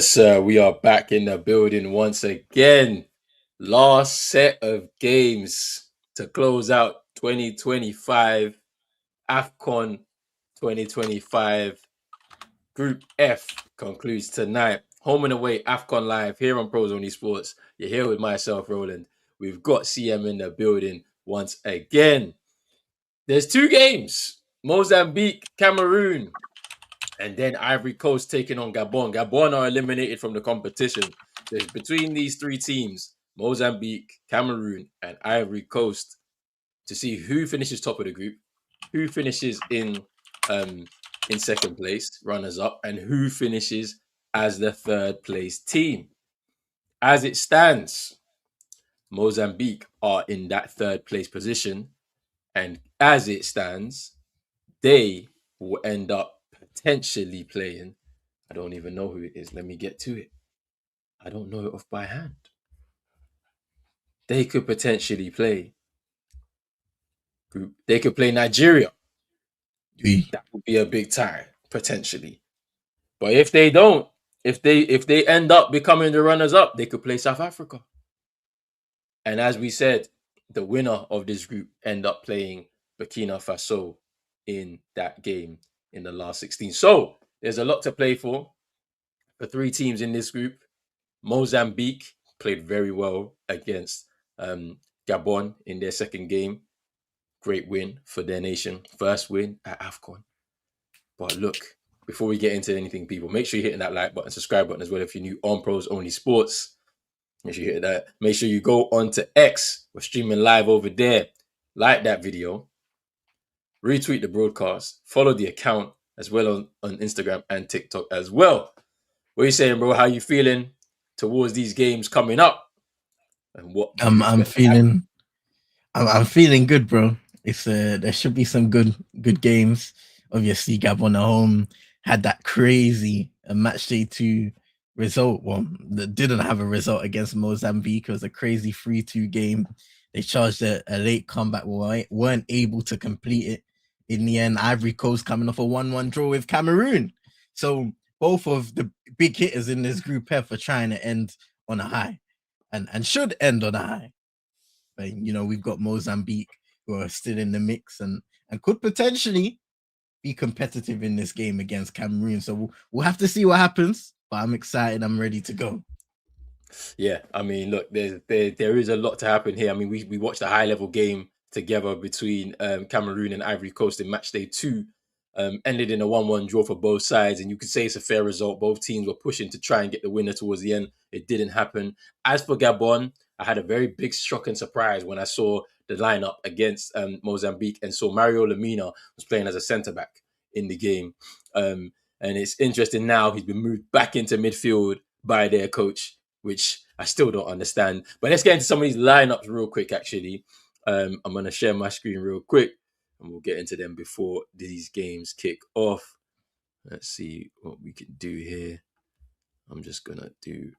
Yes, sir. We are back in the building once again. Last set of games to close out 2025 Afcon 2025 Group F concludes tonight. Home and away Afcon live here on Pros Only Sports. You're here with myself, Roland. We've got CM in the building once again. There's two games: Mozambique, Cameroon. And then Ivory Coast taking on Gabon. Gabon are eliminated from the competition. So it's between these three teams, Mozambique, Cameroon, and Ivory Coast, to see who finishes top of the group, who finishes in second place, runners up, and who finishes as the third place team. As it stands, Mozambique are in that third place position, and as it stands, they will end up potentially playing. I don't even know who it is. Let me get to it. I don't know it off by hand. They could potentially play. They could play Nigeria. Oui. That would be a big tie potentially. But if they don't, if they end up becoming the runners up, they could play South Africa. And as we said, the winner of this group end up playing Burkina Faso in that game in the last 16. So there's a lot to play for. The three teams in this group. Mozambique played very well against Gabon in their second game. Great win for their nation. First win at Afcon. But look, before we get into anything, people, make sure you're hitting that like button, subscribe button as well if you're new on Pros Only Sports. Make sure you hit that. Make sure you go on to X. We're streaming live over there. Like that video. Retweet the broadcast. Follow the account as well on Instagram and TikTok as well. What are you saying, bro? How you feeling towards these games coming up? And what do you I'm feeling good, bro. It's there should be some good games. Obviously, Gabon at home had that crazy match day 2 result. Well, that didn't have a result against Mozambique. It was a crazy 3-2 game. They charged a late comeback, weren't able to complete it. In the end, Ivory Coast coming off a 1-1 draw with Cameroon. So both of the big hitters in this group F are trying to end on a high, and should end on a high. But we've got Mozambique who are still in the mix and could potentially be competitive in this game against Cameroon. So we'll have to see what happens. But I'm excited. I'm ready to go. Yeah, I mean, look, there is a lot to happen here. I mean, we watched a high level game together between Cameroon and Ivory Coast in match day 2. Ended in a 1-1 draw for both sides, and you could say it's a fair result. Both teams were pushing to try and get the winner towards the end. It didn't happen. As for Gabon, I had a very big shock and surprise when I saw the lineup against Mozambique and saw Mario Lemina was playing as a centre back in the game. And it's interesting now he's been moved back into midfield by their coach, which I still don't understand. But let's get into some of these lineups real quick, actually. I'm going to share my screen real quick, and we'll get into them before these games kick off. Let's see what we can do here. I'm just going to do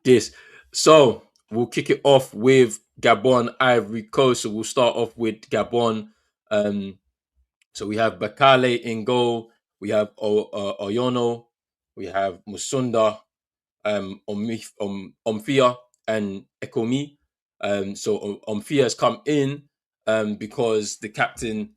this. So we'll kick it off with Gabon, Ivory Coast. So we'll start off with Gabon. So we have Bakale in goal. We have Oyono. We have Musunda, Omfia, and Ekomi. So Omfia has come in because the captain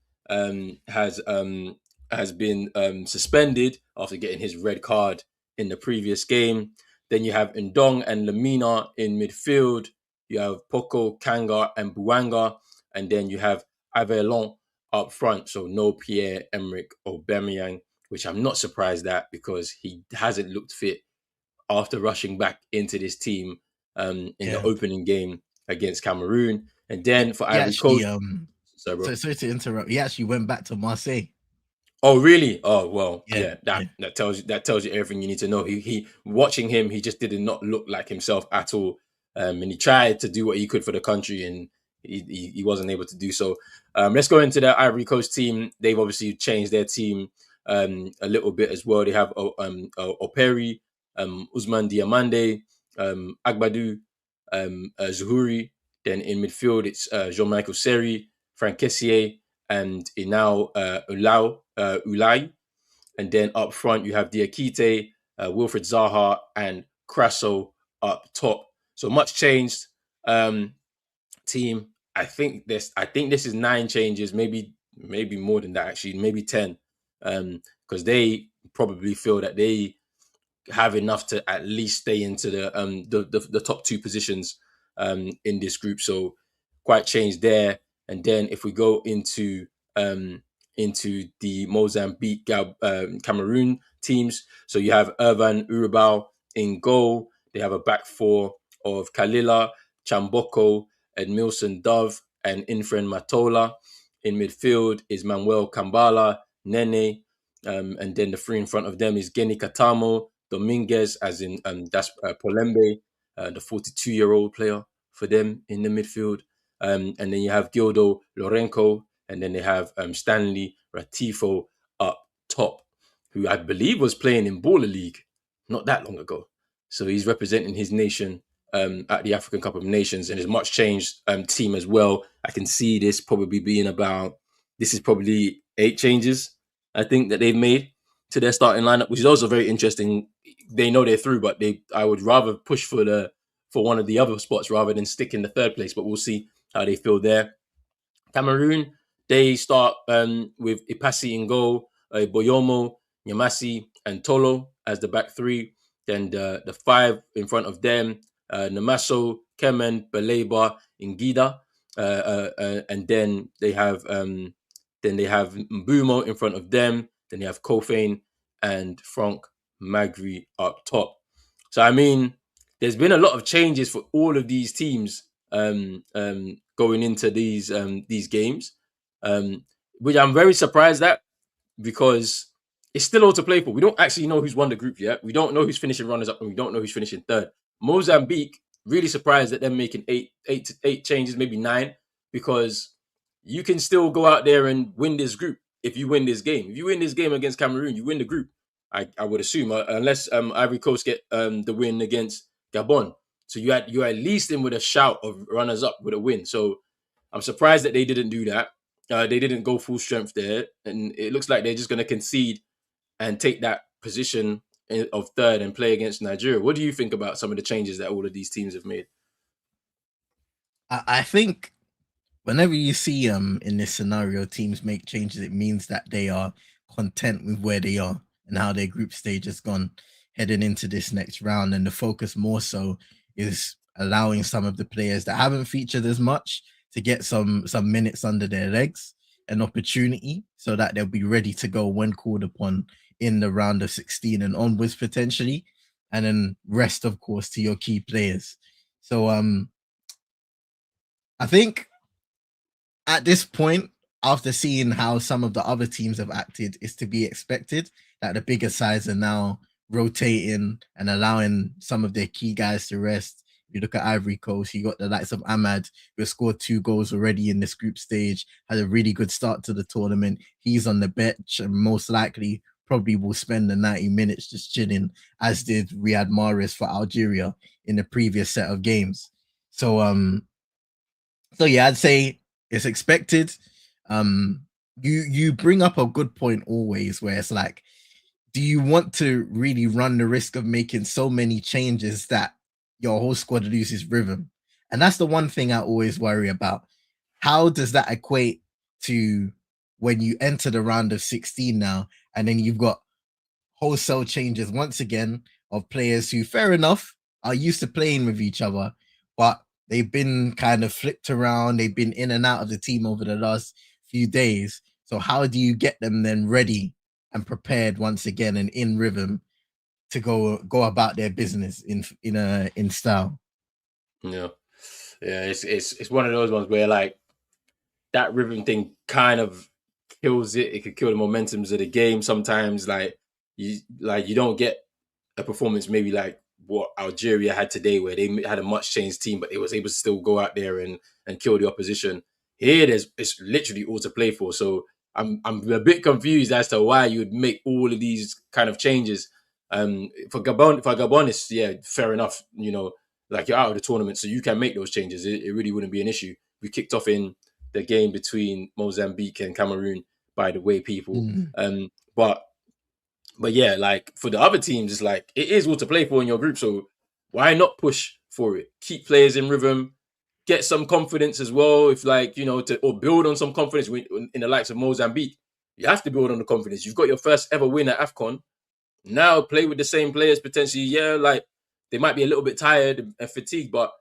has been suspended after getting his red card in the previous game. Then you have Ndong and Lamina in midfield. You have Poco, Kanga, and Buanga. And then you have Avelon up front. So no Pierre-Emerick Aubameyang, which I'm not surprised at because he hasn't looked fit after rushing back into this team in the opening game against Cameroon. And then for Ivory Coast... Sorry to interrupt. He actually went back to Marseille. Oh, really? Oh, well, that tells you everything you need to know. He watching him, he just did not look like himself at all. And he tried to do what he could for the country, and he wasn't able to do so. Let's go into the Ivory Coast team. They've obviously changed their team a little bit as well. They have Operi, Usman Diamande, Agbadu, Zuhuri. Then in midfield, it's Jean-Michael Seri, Frank Kessier, and Inao Ulai. And then up front, you have Diakite, Wilfred Zaha and Crasso up top. So much changed. Team. I think this is 9 changes, maybe more than that actually, maybe 10. Because they probably feel that they have enough to at least stay into the top two positions in this group. So quite changed there. And then if we go um, into the Mozambique, Cameroon teams, so you have Irvan Urubao in goal. They have a back four of Kalila, Chamboko, Edmilson Dove, and Infren Matola. In midfield is Manuel Kambala, Nene, and then the three in front of them is Geni Katamo, Dominguez, as in that's Polembe, the 42-year-old player for them in the midfield. And then you have Gildo Lorenko, and then they have Stanley Ratifo up top, who I believe was playing in Baller League not that long ago. So he's representing his nation at the African Cup of Nations, and his much changed team as well. I can see this probably being this is probably 8 changes, I think, that they've made to their starting lineup, which is also very interesting. They know they're through, but I would rather push for one of the other spots rather than stick in the third place. But we'll see how they feel there. Cameroon, they start with Ipasi in goal, Boyomo, Nyamasi, and Tolo as the back three. Then the five in front of them, Namaso, Kemen, Baleba, Ingida, and then they have Mbumo in front of them. Then they have Kofane and Frank Magri up top. So I mean, there's been a lot of changes for all of these teams going into these games, um, which I'm very surprised at, because it's still all to play for. We don't actually know who's won the group yet. We don't know who's finishing runners up, and we don't know who's finishing third. Mozambique, really surprised at them making eight changes, maybe 9, because you can still go out there and win this group if you win this game. If you win this game against Cameroon, you win the group. I would assume, unless Ivory Coast get the win against Gabon. So you're at least in with a shout of runners up with a win. So I'm surprised that they didn't do that. They didn't go full strength there, and it looks like they're just going to concede and take that position of third and play against Nigeria. What do you think about some of the changes that all of these teams have made? I think whenever you see in this scenario teams make changes, it means that they are content with where they are and how their group stage has gone heading into this next round. And the focus more so is allowing some of the players that haven't featured as much to get some minutes under their legs, an opportunity, so that they'll be ready to go when called upon in the round of 16 and onwards potentially. And then rest, of course, to your key players. So I think at this point, after seeing how some of the other teams have acted, it's to be expected that the bigger sides are now rotating and allowing some of their key guys to rest. If you look at Ivory Coast, you got the likes of Ahmad, who has scored 2 goals already in this group stage, had a really good start to the tournament. He's on the bench and most likely probably will spend the 90 minutes just chilling, as did Riyad Mahrez for Algeria in the previous set of games. So yeah, I'd say it's expected. You bring up a good point always, where it's like, do you want to really run the risk of making so many changes that your whole squad loses rhythm? And that's the one thing I always worry about. How does that equate to when you enter the round of 16 now, and then you've got wholesale changes once again of players who, fair enough, are used to playing with each other, but they've been kind of flipped around. They've been in and out of the team over the last few days. So how do you get them then ready and prepared once again and in rhythm to go about their business in style? Yeah, yeah, it's one of those ones where, like, that rhythm thing kind of kills it. It could kill the momentums of the game sometimes. You don't get a performance maybe like what Algeria had today, where they had a much changed team, but they was able to still go out there and kill the opposition. Here, it's literally all to play for. So I'm a bit confused as to why you would make all of these kind of changes. For Gabon, it's, yeah, fair enough. Like, you're out of the tournament, so you can make those changes. It really wouldn't be an issue. We kicked off in the game between Mozambique and Cameroon, by the way, people. Mm. But But yeah, like for the other teams, it's like it is all to play for in your group. So why not push for it? Keep players in rhythm, get some confidence as well. If like or build on some confidence in the likes of Mozambique, you have to build on the confidence. You've got your first ever win at Afcon. Now play with the same players potentially. Yeah, like they might be a little bit tired and fatigued, but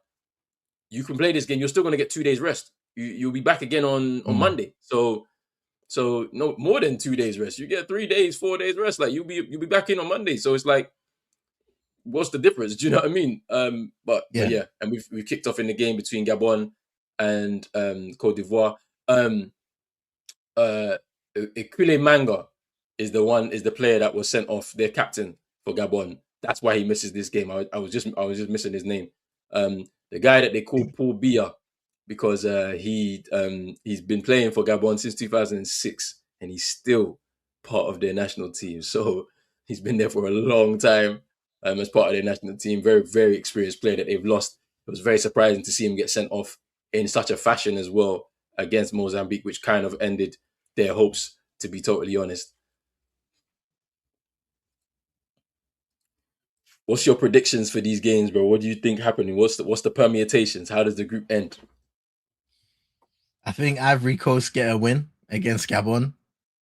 you can play this game. You're still going to get 2 days rest. You'll be back again on Monday. So no more than 2 days rest. You get 3 days, 4 days rest. Like you'll be back in on Monday. So it's like, what's the difference? Do you know what I mean? But Yeah. yeah, and we've kicked off in the game between Gabon and Cote d'Ivoire. Um, Ikule Manga is the player that was sent off, their captain for Gabon. That's why he misses this game. I was just missing his name. The guy that they call Paul Biya, because he's been playing for Gabon since 2006 and he's still part of their national team. So he's been there for a long time as part of their national team. Very, very experienced player that they've lost. It was very surprising to see him get sent off in such a fashion as well against Mozambique, which kind of ended their hopes, to be totally honest. What's your predictions for these games, bro? What do you think happening? What's the permutations? How does the group end? I think Ivory Coast get a win against Gabon.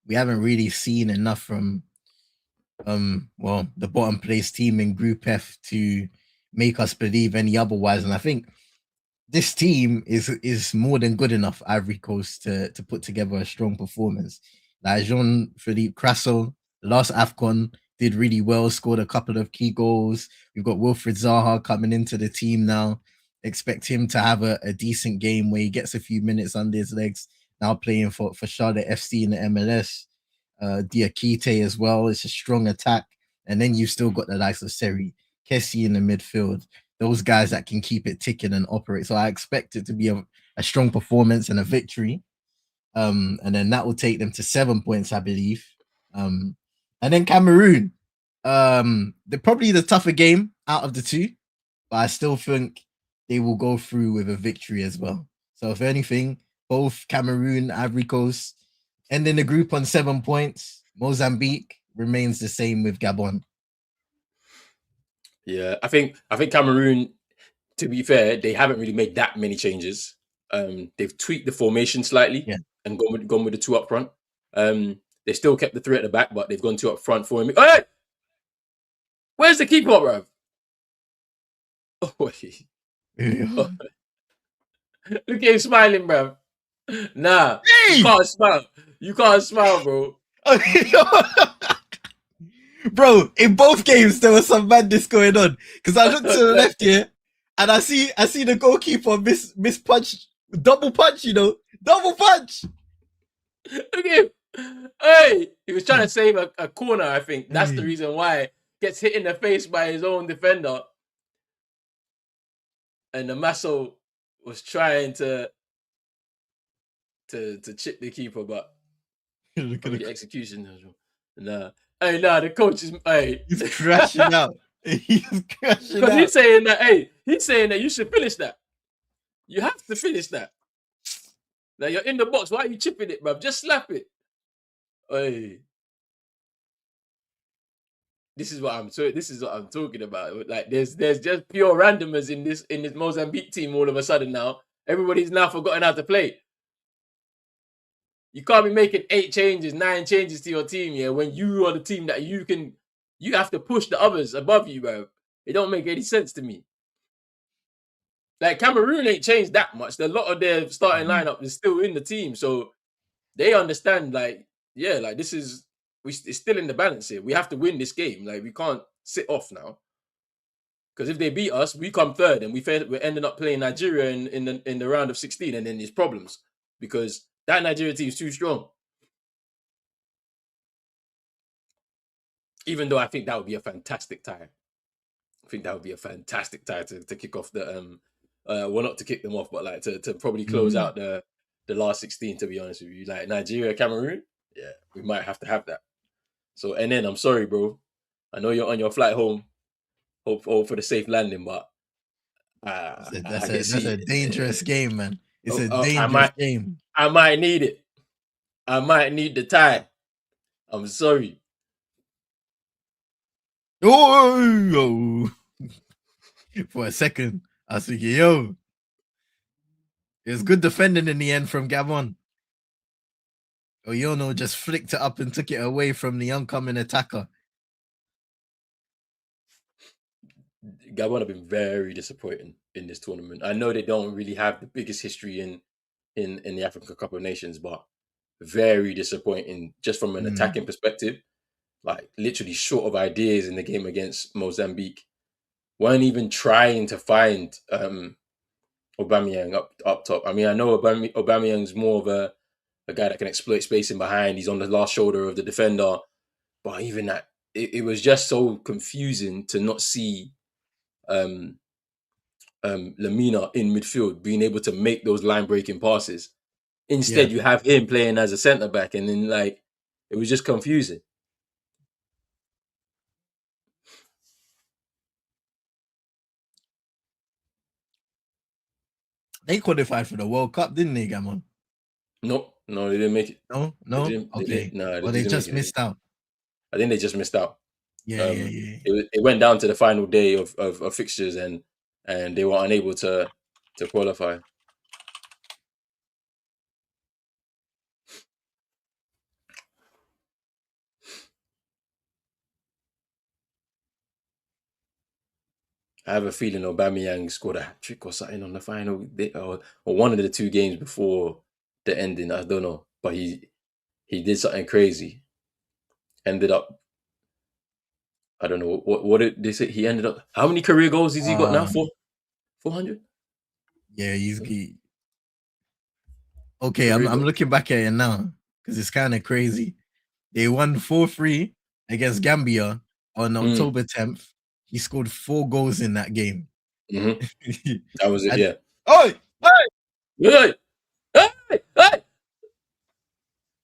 We haven't really seen enough from the bottom place team in Group F to make us believe any otherwise. And I think this team is more than good enough, Ivory Coast, to put together a strong performance. Like Jean-Philippe Crasso, last AFCON, did really well, scored a couple of key goals. We've got Wilfred Zaha coming into the team now. Expect him to have a decent game where he gets a few minutes under his legs, now playing for Charlotte FC in the MLS. Diakite as well. It's a strong attack. And then you've still got the likes of Seri, Kessie in the midfield, those guys that can keep it ticking and operate. So I expect it to be a strong performance and a victory. And then that will take them to 7 points, I believe. And then Cameroon. They're probably the tougher game out of the two, but I still think they will go through with a victory as well. So if anything, both Cameroon, Ivory Coast, ending the group on 7 points. Mozambique remains the same with Gabon. Yeah, I think Cameroon, to be fair, they haven't really made that many changes. They've tweaked the formation slightly Yeah. and gone with the two up front. They still kept the three at the back, but they've gone two up front for him. Hey, where's the keeper, bro? Oh, oh, look at him smiling, bro. Nah, you Hey! can't smile. You can't smile, bro. Bro, in both games there was some madness going on because I looked to the left here and I see the goalkeeper miss punch, double punch, double punch. Look at him. Hey, he was trying to save a corner. I think that's the reason why gets hit in the face by his own defender, and the Masso was trying to chip the keeper, but Look at the execution. Nah, hey, nah, the coach is he's crashing out. He's crashing because out. he's saying that you should finish that. You have to finish that. Now you're in the box. Why are you chipping it, bruv? Just slap it. Hey, this is what I'm talking about. Like there's just pure randomers in this Mozambique team all of a sudden now. Everybody's now forgotten how to play. You can't be making 8 changes, 9 changes to your team, yeah, when you are the team that you have to push the others above you, bro. It don't make any sense to me. Like Cameroon ain't changed that much. A lot of their starting lineup is still in the team, so they understand. Like, yeah, like it's still in the balance here. We have to win this game. Like, we can't sit off now. Because if they beat us, we come third, and we're ending up playing Nigeria in the round of 16, and then there's problems because that Nigeria team is too strong. Even though I think that would be a fantastic tie. I think that would be a fantastic tie to kick off the well, not to kick them off, but like to probably close out the last 16. To be honest with you, like Nigeria, Cameroon, yeah, we might have to have that. So, and then I'm sorry, bro. I know you're on your flight home. Hope for the safe landing, but That's I can see a dangerous game, man. It's a I dangerous might game. I might need it. I might need the tie. I'm sorry. Oh, for a second, I was thinking, yo, it was good defending in the end from Gabon. Oyono just flicked it up and took it away from the oncoming attacker. Gabon have been very disappointing in this tournament. I know they don't really have the biggest history in the African Cup of Nations, but very disappointing just from an Mm, attacking perspective. Like literally short of ideas in the game against Mozambique. Weren't even trying to find Aubameyang up top. I mean, I know Aubameyang's more of a guy that can exploit spacing behind. He's on the last shoulder of the defender, but even that, it was just so confusing to not see um, Lamina in midfield being able to make those line breaking passes. yeah, Instead, you have him playing as a centre back, and then like it was just confusing. they qualified for the World Cup, didn't they, Gamon? No, no, they didn't make it. No, They no, didn't. okay. No, they Well, they didn't make just it. missed out. I think they just missed out. Yeah, yeah, yeah. It went down to the final day of fixtures, and they were unable to qualify. I have a feeling Aubameyang scored a hat trick or something on the final day, or one of the two games before the ending. I don't know, but he did something crazy. Ended up, I don't know what did they say. He ended up. How many career goals has he got now? Uh, 400 yeah, okay. I'm career I'm goals. looking back at it now because it's kind of crazy. They won 4-3 against Gambia on Mm, October 10th. He scored 4 goals in that game. hmm That was it. and Yeah. oh, Hey, hey, hey!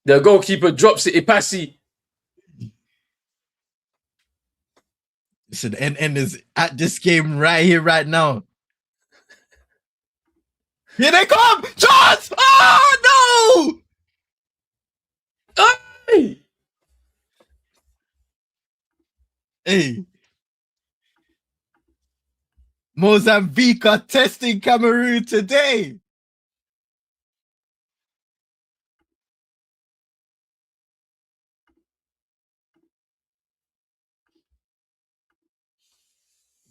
The goalkeeper drops it. Ipasi. listen, and is at this game right here, right now. Here they come! Chance! Oh no! Hey! Hey, Mozambique are testing Cameroon today.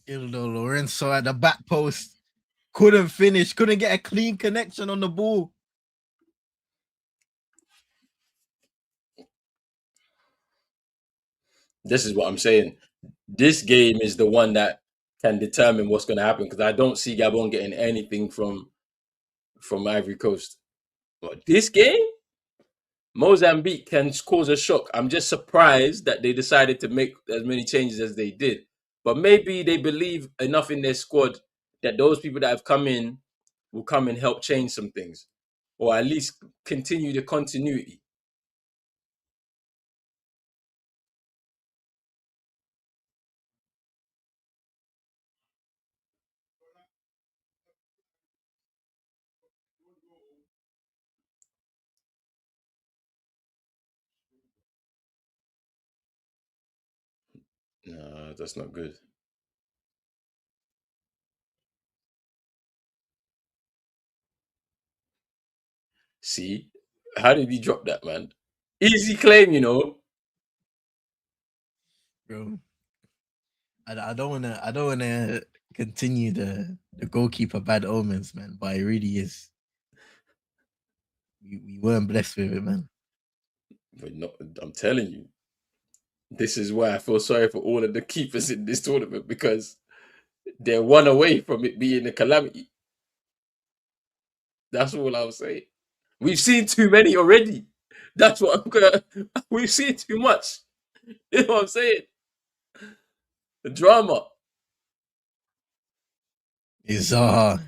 Gildo Lorenzo at the back post. Couldn't finish, couldn't get a clean connection on the ball. This is what I'm saying. This game is the one that can determine what's going to happen because I don't see Gabon getting anything from Ivory Coast. But this game, Mozambique can cause a shock. I'm just surprised that they decided to make as many changes as they did. But maybe they believe enough in their squad that those people that have come in will come and help change some things, or at least continue the continuity. No, that's not good. See, how did he drop that, man? Easy claim, you know. Bro, I don't wanna continue the goalkeeper bad omens, man. But it really is. We weren't blessed with it, man. But not, I'm telling you, this is why I feel sorry for all of the keepers in this tournament because they're one away from it being a calamity. That's all I'm saying. We've seen too many already. That's what I'm gonna. We've seen too much. You know what I'm saying? The drama. It's Zaha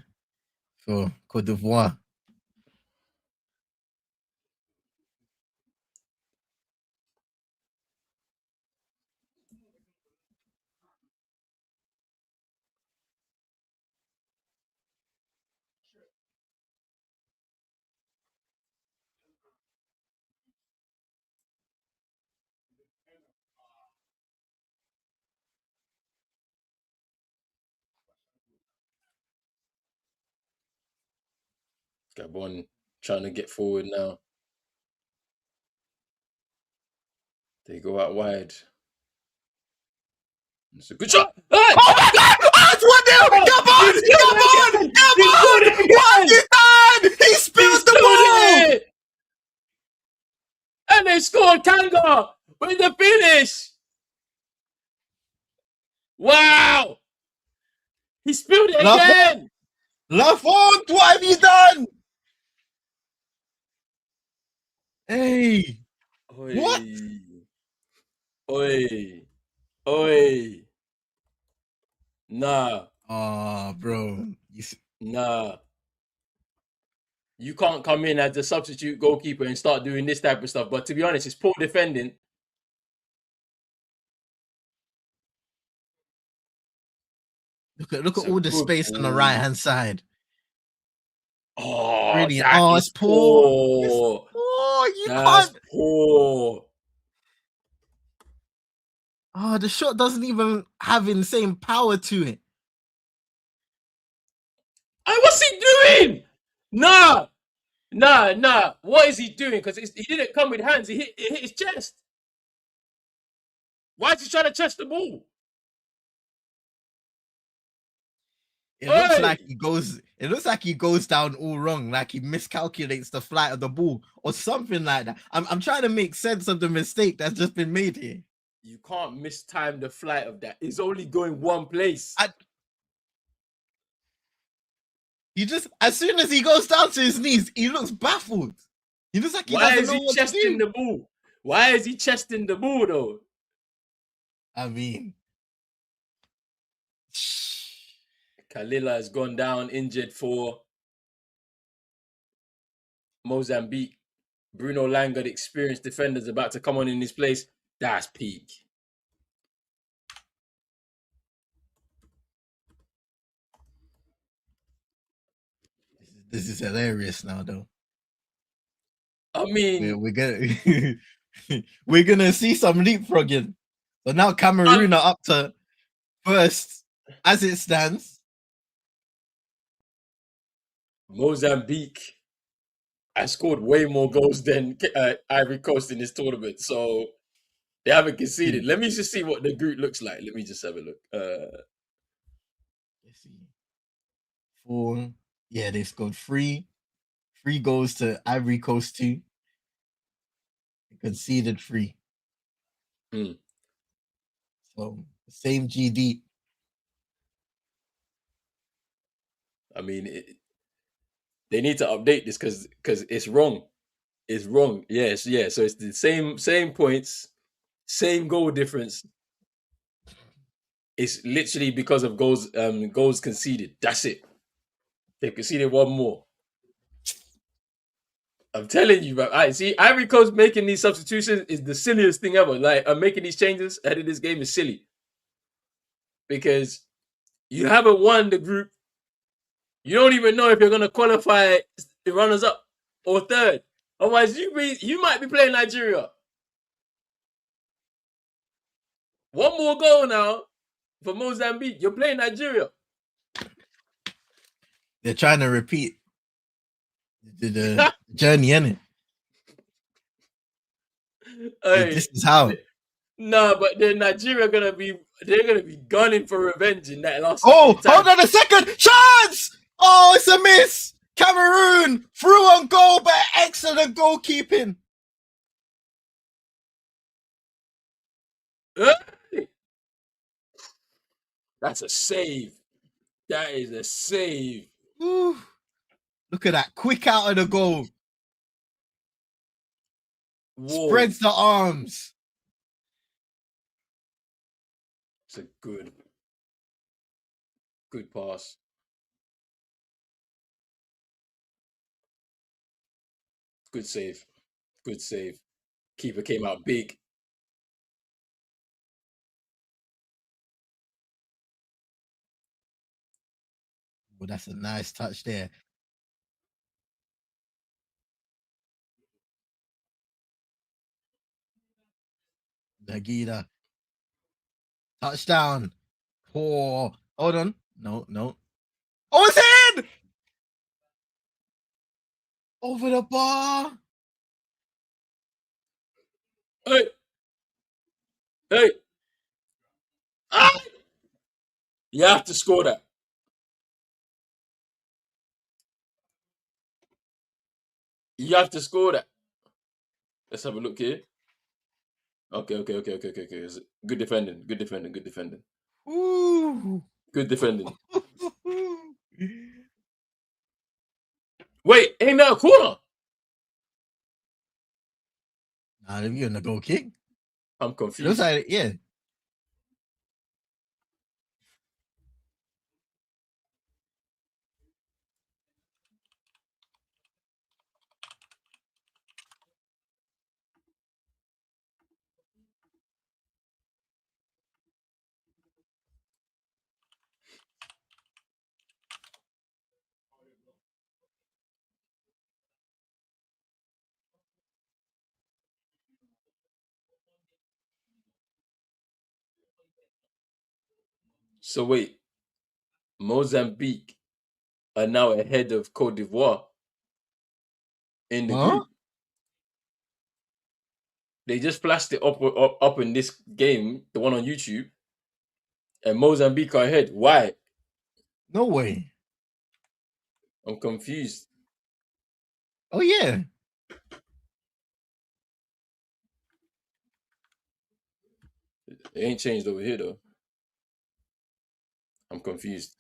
for Cote d'Ivoire. Gabon trying to get forward now. They go out wide. It's a good shot. Hey! Oh my God! Oh, it's 1-0! Oh, he scored it Gabon! again! He Gabon! scored What it have again! you done? He He spilled the scored ball! it! And they scored Kanga with the finish. Wow! He spilled it Lafont! again. Lafont! What have you done? Hey! What? Oi. Oi. Oi. Nah. Oh, bro. Nah. You can't come in as a substitute goalkeeper and start doing this type of stuff. But to be honest, it's poor defending. Look at It's a all the good space on the right ball. hand side. Oh, Brilliant. that Oh, it's is poor. It's poor. poor. You That's can't. poor. Oh, the shot doesn't even have insane power to it. And what's he doing? Nah. Nah. What is he doing? Because he didn't come with hands. It hit his chest. Why is he trying to chest the ball? It looks like Hey, he goes. It looks like he goes down all wrong. Like he miscalculates the flight of the ball or something like that. I'm trying to make sense of the mistake that's just been made here. you can't mistime the flight of that. It's only going one place. He just, as soon as he goes down to his knees, he looks baffled. He looks like he Why doesn't is know he what to chesting do. the ball? Why is he chesting the ball though? I mean, Kalila has gone down injured for Mozambique. Bruno Langa, the experienced defender, is about to come on in his place. That's peak. this is hilarious now, though. I mean, We're gonna we're gonna see some leapfrogging. So now Cameroon are up to first as it stands. Mozambique has scored way more goals than Ivory Coast in this tournament, so they haven't conceded. Let me just see what the group looks like. Let me just have a look. Let's see. Four. Yeah, they scored three goals to Ivory Coast 2. They conceded 3. Hmm. So same GD. I mean, they need to update this because it's wrong. It's wrong. Yes, yeah. So it's the same points, same goal difference. It's literally because of goals conceded. That's it. They've conceded one more. I'm telling you, bro. I see Ivory Coast making these substitutions is the silliest thing ever. Like, I'm making these changes ahead of this game is silly because you haven't won the group. You don't even know if you're gonna qualify the runners up or third. Otherwise, you might be playing Nigeria. One more goal now for Mozambique. You're playing Nigeria. They're trying to repeat the journey, innit? Hey, This is how. nah, but then Nigeria they're gonna be gunning for revenge in that last Oh, few hold times. on a second. Chance! Oh, it's a miss. Cameroon through on goal, but excellent goalkeeping. Hey, that's a save. That is a save. Ooh, look at that. Quick out of the goal. Whoa. Spreads the arms. It's a good pass. Good save. Good save. Keeper came out big. Well, that's a nice touch there. Nagida. Touchdown. Poor. Hold on. No. Oh, it's in! Over the bar. Hey, hey, ah! You have to score that. You have to score that. Let's have a look here. Okay. Good defending. Good defending. Good defending. Ooh. Good defending. Wait, ain't that a corner? Nah, you're gonna go kick. I'm It looks confused. like yeah. So wait, Mozambique are now ahead of Cote d'Ivoire in the Huh? group. They just flashed it up in this game, the one on YouTube, and Mozambique are ahead. Why? No way. I'm confused. Oh yeah. It ain't changed over here though. I'm confused.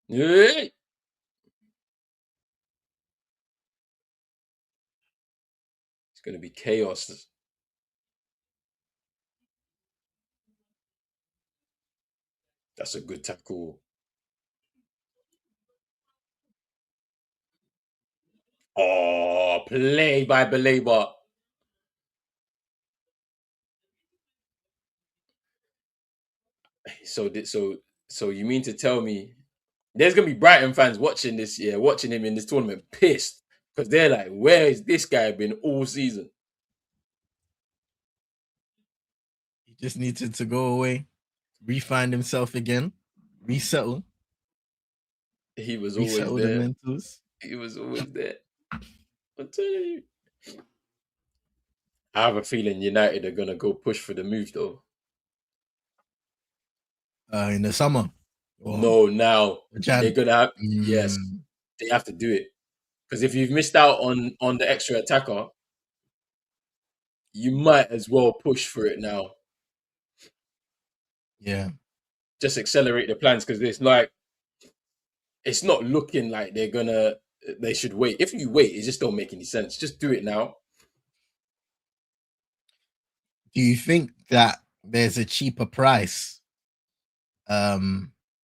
Hey! It's gonna be chaos. That's a good tackle. Oh, play by Belabor. So you mean to tell me there's gonna be Brighton fans watching this year, watching him in this tournament, pissed because they're like, where is this guy been all season? He just needed to go away, refine himself again, resettle, He was always resettle the there. mentals. He was always there. I'm telling you. I have a feeling United are gonna go push for the move though. In the summer. Or No, now they're Jan. gonna have yes, Mm, they have to do it because if you've missed out on the extra attacker, you might as well push for it now. yeah. Just accelerate the plans because it's not looking like they should wait. If you wait, it just don't make any sense. Just do it now. Do you think that there's a cheaper price?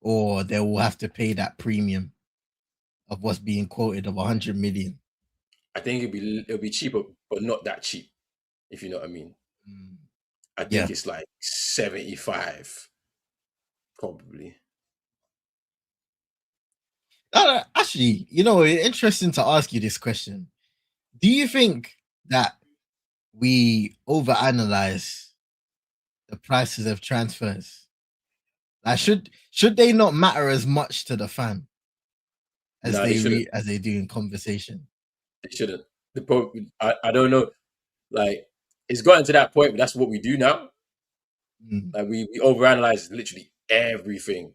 Or they will have to pay that premium of what's being quoted of 100 million. I think it'll be cheaper, but not that cheap, if you know what I mean. Mm, I yeah. think it's like 75, probably. Actually, interesting to ask you this question. Do you think that we overanalyze the prices of transfers? Like, should they not matter as much to the fan as No, they shouldn't. as they do in conversation? They shouldn't. I don't know. Like it's gotten to that point, but that's what we do now. Mm, Like we overanalyze literally everything.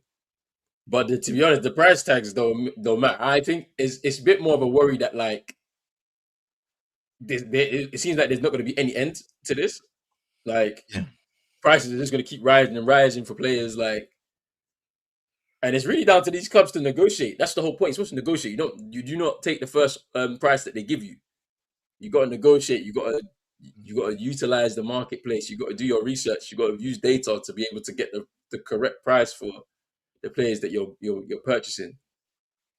But to be honest, the price tags don't matter. I think it's a bit more of a worry that like it seems like there's not going to be any end to this. Like yeah. prices are just going to keep rising and rising for players. Like, and it's really down to these clubs to negotiate. That's the whole point. You're supposed to negotiate. You do not take the first price that they give you. You got to negotiate. You got to utilize the marketplace. You got to do your research. You got to use data to be able to get the correct price for the players that you're purchasing.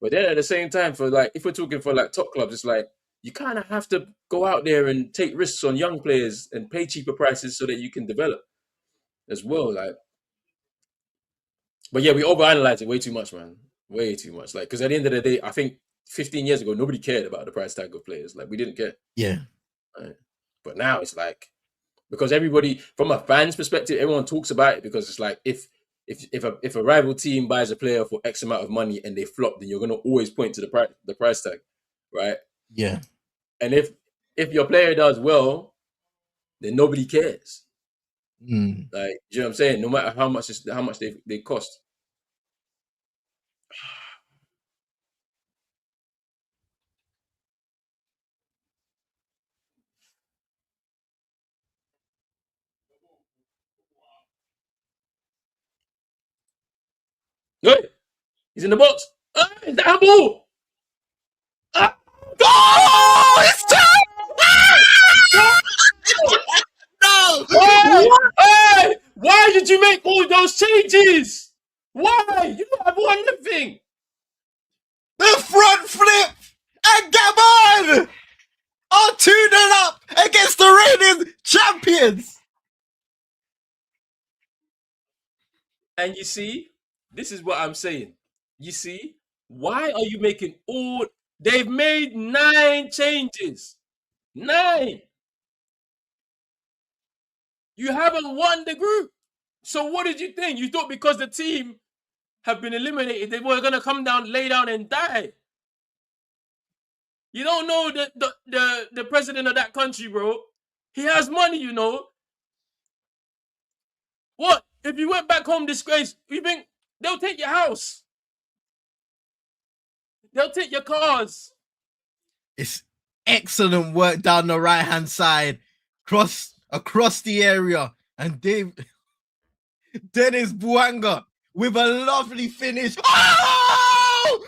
But then at the same time, for like if we're talking for like top clubs, it's like you kind of have to go out there and take risks on young players and pay cheaper prices so that you can develop as well. Like, but yeah, we overanalyze it way too much, man. Way too much. Like, because at the end of the day, I think 15 years ago, nobody cared about the price tag of players. Like, we didn't care. Yeah. Right? But now it's like because everybody, from a fan's perspective, everyone talks about it because it's like if a rival team buys a player for X amount of money and they flop, then you're gonna always point to the price tag, right? Yeah. And if your player does well, then nobody cares. Mm. Like, you know what I'm saying? No matter how much they cost. Good. He's in the box. Is that a ball? Oh, it's No! no! Why? What? Hey! Why did you make all those changes? Why? You don't have one thing. The front flip and Gabon are 2-0 up against the reigning champions. And you see, this is what I'm saying. You see, why are you making all? They've made 9 changes. 9. You haven't won the group. So what did you think? You thought because the team have been eliminated, they were gonna come down, lay down, and die. You don't know the president of that country, bro. He has money, you know. What? If you went back home disgraced, you think they'll take your house? They'll take your cars. It's excellent work down the right hand side, across the area, and Dennis Buanga with a lovely finish. Oh!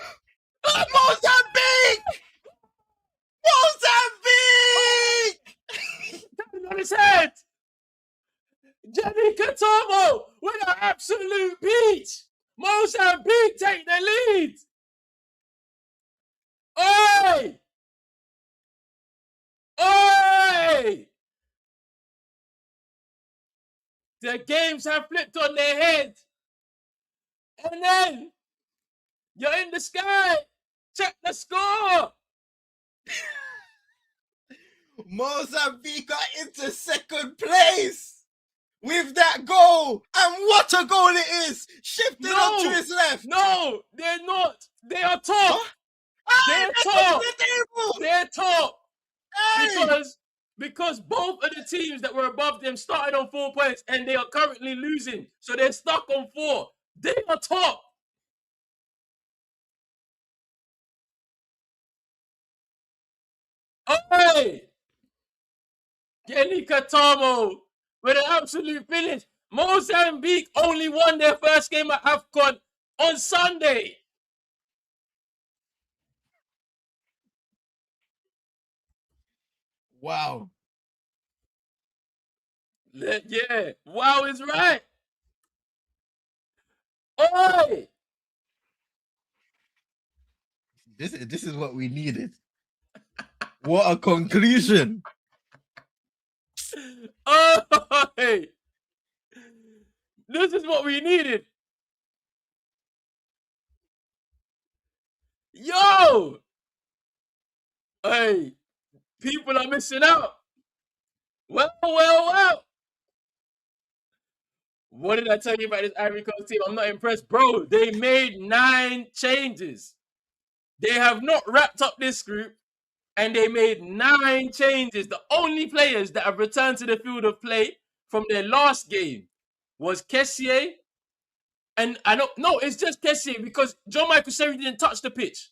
Mozambique! Mozambique! On his head. Jenny Katomo with an absolute beat. Mozambique take the lead. Oi! Oi! The games have flipped on their head. And then you're in the sky. Check the score. Mozambique are into second place with that goal. And what a goal it is. Shifted onto his left. No, they're not. They are top. What? They're top. They're top. Hey. Because both of the teams that were above them started on 4 points and they are currently losing. So they're stuck on 4. They are top. Hey! Kenny Katamo with an absolute finish. Mozambique only won their first game at Afcon on Sunday. Wow. Yeah, wow is right. Oi! This is what we needed. What a conclusion. Oi! This is what we needed. Yo! Hey, people are missing out. Well. What did I tell you about this Ivory Coast team? I'm not impressed. Bro, they made 9 changes. They have not wrapped up this group and they made 9 changes. The only players that have returned to the field of play from their last game was Kessié. And I don't know, it's just Kessié because John Michael Seri didn't touch the pitch.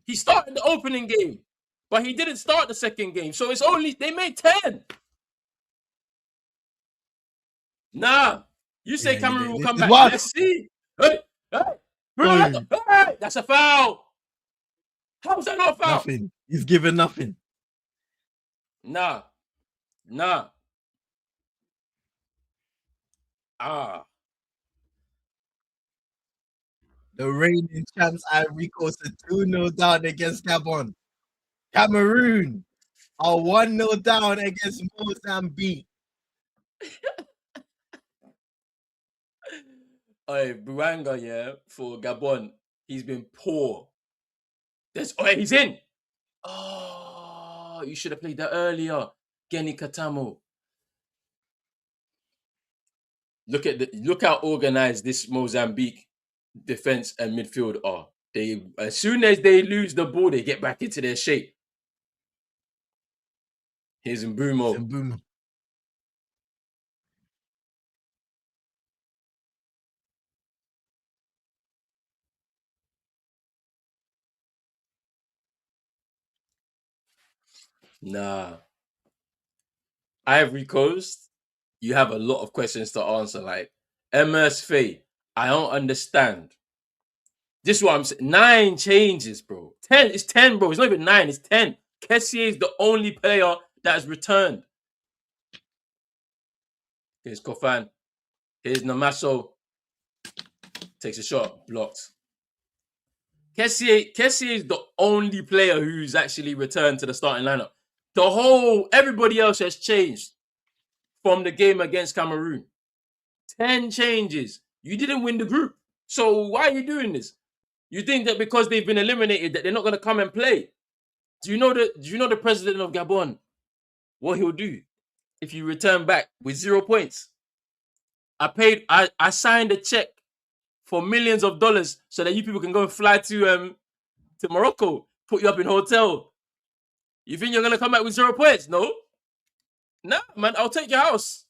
He started the opening game, but he didn't start the second game. So it's only, they made 10. Nah, you say Cameroon will come back. What? Let's see. Hey, that's a foul. How's that not a foul? Nothing. He's given nothing. Nah. The reigning champs Ivory Coast are 2-0 down against Gabon. Cameroon are 1-0 down against Mozambique. Buanga, yeah, for Gabon, he's been poor. He's in. Oh, you should have played that earlier. Geni Katamo. Look how organized this Mozambique defense and midfield are. They, as soon as they lose the ball, they get back into their shape. Here's Mbumo. Boom. Nah. Ivory Coast, you have a lot of questions to answer. Like MS Faye, I don't understand. This is what I'm saying. 9 changes, bro. 10. It's 10, bro. It's not even 9. It's 10. Kessier is the only player that has returned. Here's Kofan. Here's Namaso. Takes a shot. Blocked. Kessier is the only player who's actually returned to the starting lineup. Everybody else has changed from the game against Cameroon. 10 changes. You didn't win the group. So why are you doing this? You think that because they've been eliminated that they're not going to come and play? Do you know the president of Gabon? What he'll do if you return back with 0 points? I signed a check for millions of dollars so that you people can go and fly to Morocco, put you up in hotel. You think you're gonna come back with 0 points? No. Nah, man, I'll take your house.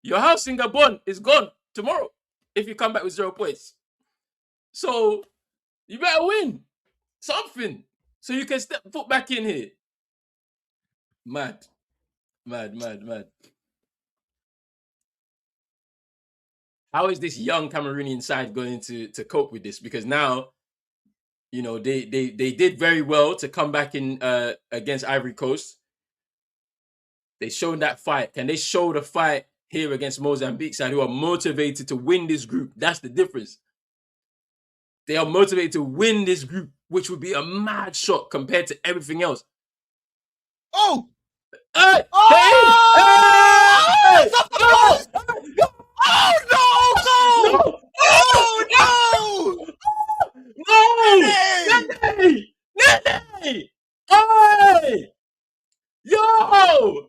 Your house in Gabon is gone tomorrow if you come back with 0 points. So you better win something so you can step foot back in here. Mad. How is this young Cameroonian side going to cope with this? Because now, you know, they did very well to come back in against Ivory Coast. They showed that fight. Can they show the fight here against Mozambique side who are motivated to win this group? That's the difference. They are motivated to win this group, which would be a mad shot compared to everything else. Oh! Hey! Oh! Hey! Hey! Oh no! Oh no! Nene! Hey! Yo!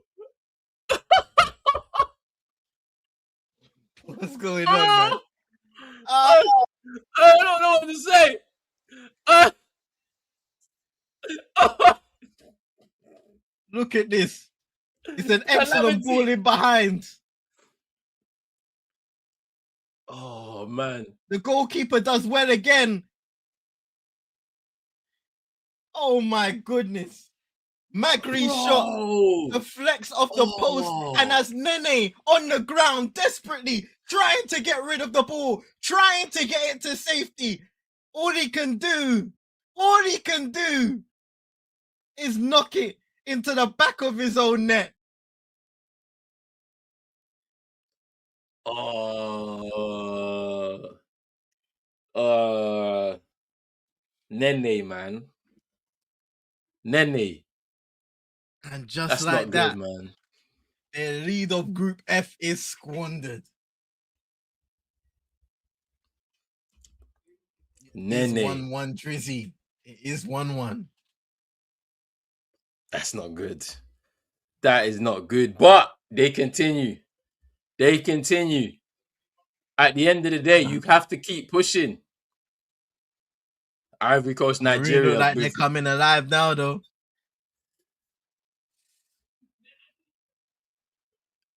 What's going on, man? I don't know what to say. Look at this. It's an excellent ball in behind. Oh, man. The goalkeeper does well again. Oh, my goodness. Magri's shot, the flex off the post, and as Nene on the ground desperately trying to get rid of the ball, trying to get it to safety. All he can do is knock it into the back of his own net. Nene, man. Nene. And just that's like not that, good, man. The lead of Group F is squandered. Nene. It's 1-1, Drizzy. It is 1-1. That's not good. That is not good. But they continue. At the end of the day, you have to keep pushing. Ivory Coast, Nigeria. Look like they're coming alive now, though.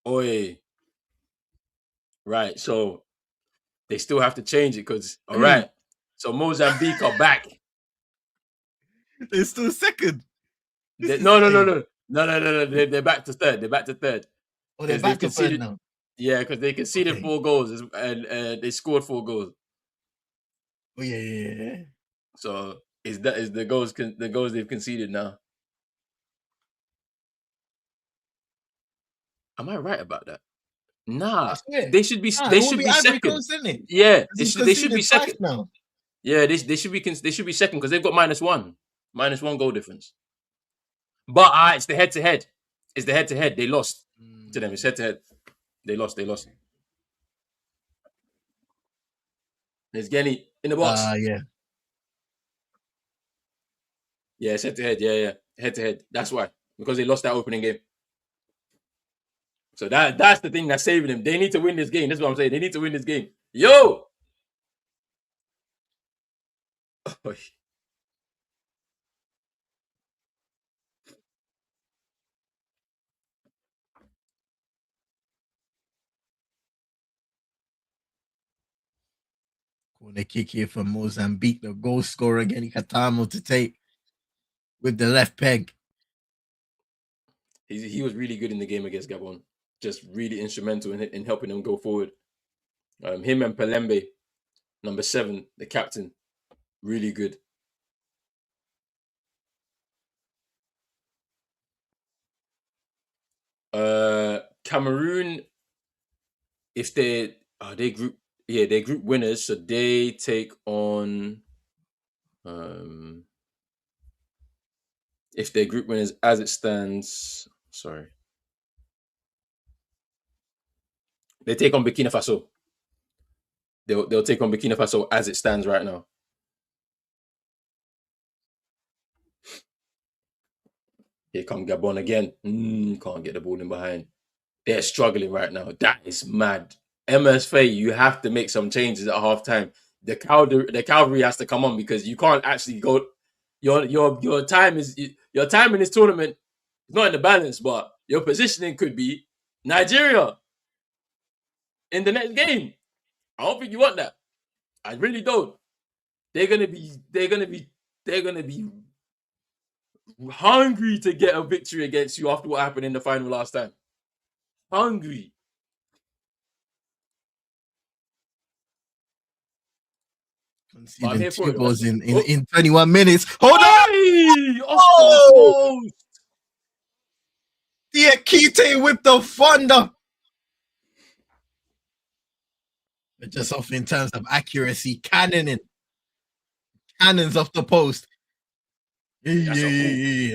Oi. Right, so they still have to change it because, all right, so Mozambique are back. They're still second. No. They're back to third. Oh, they're back to third now. Yeah, because they conceded 4 goals and they scored 4 goals. Oh yeah. So is the goals they've conceded now? Am I right about that? Nah, they should be. They should be second. Coast, isn't it? Yeah, they should be second now. Yeah, they should be second because they've got -1 goal difference. But it's the head to head. They lost to them. It's head to head. They lost. There's Genny in the box. Yeah. Yeah, it's head to head. Yeah. Head to head. That's why. Because they lost that opening game. So that's the thing that's saving them. They need to win this game. That's what I'm saying. They need to win this game. Yo, Corner kick here for Mozambique. The goal scorer again, Katamo to take with the left peg. he was really good in the game against Gabon. Just really instrumental in helping them go forward. Him and Palembe, number 7, the captain, really good. Cameroon, if they group, they're group winners, so they take on if they're group winners as it stands. Sorry, they take on Burkina Faso. They'll take on Burkina Faso as it stands right now. Here come Gabon again. Can't get the ball in behind. They're struggling right now. That is mad. MSFA, you have to make some changes at halftime. The cavalry has to come on because you can't actually go. Your time in this tournament is not in the balance, but your positioning could be Nigeria in the next game. I don't think you want that. I really don't. They're gonna be hungry to get a victory against you after what happened in the final last time. Hungry. But I'm Conceding here for 2 it. goals in, Oh, 21 minutes. Hold on! hey! Off the Oh! post. Diakite with the thunder. But just off in terms of accuracy, cannons off the post. That's a cool. Hey,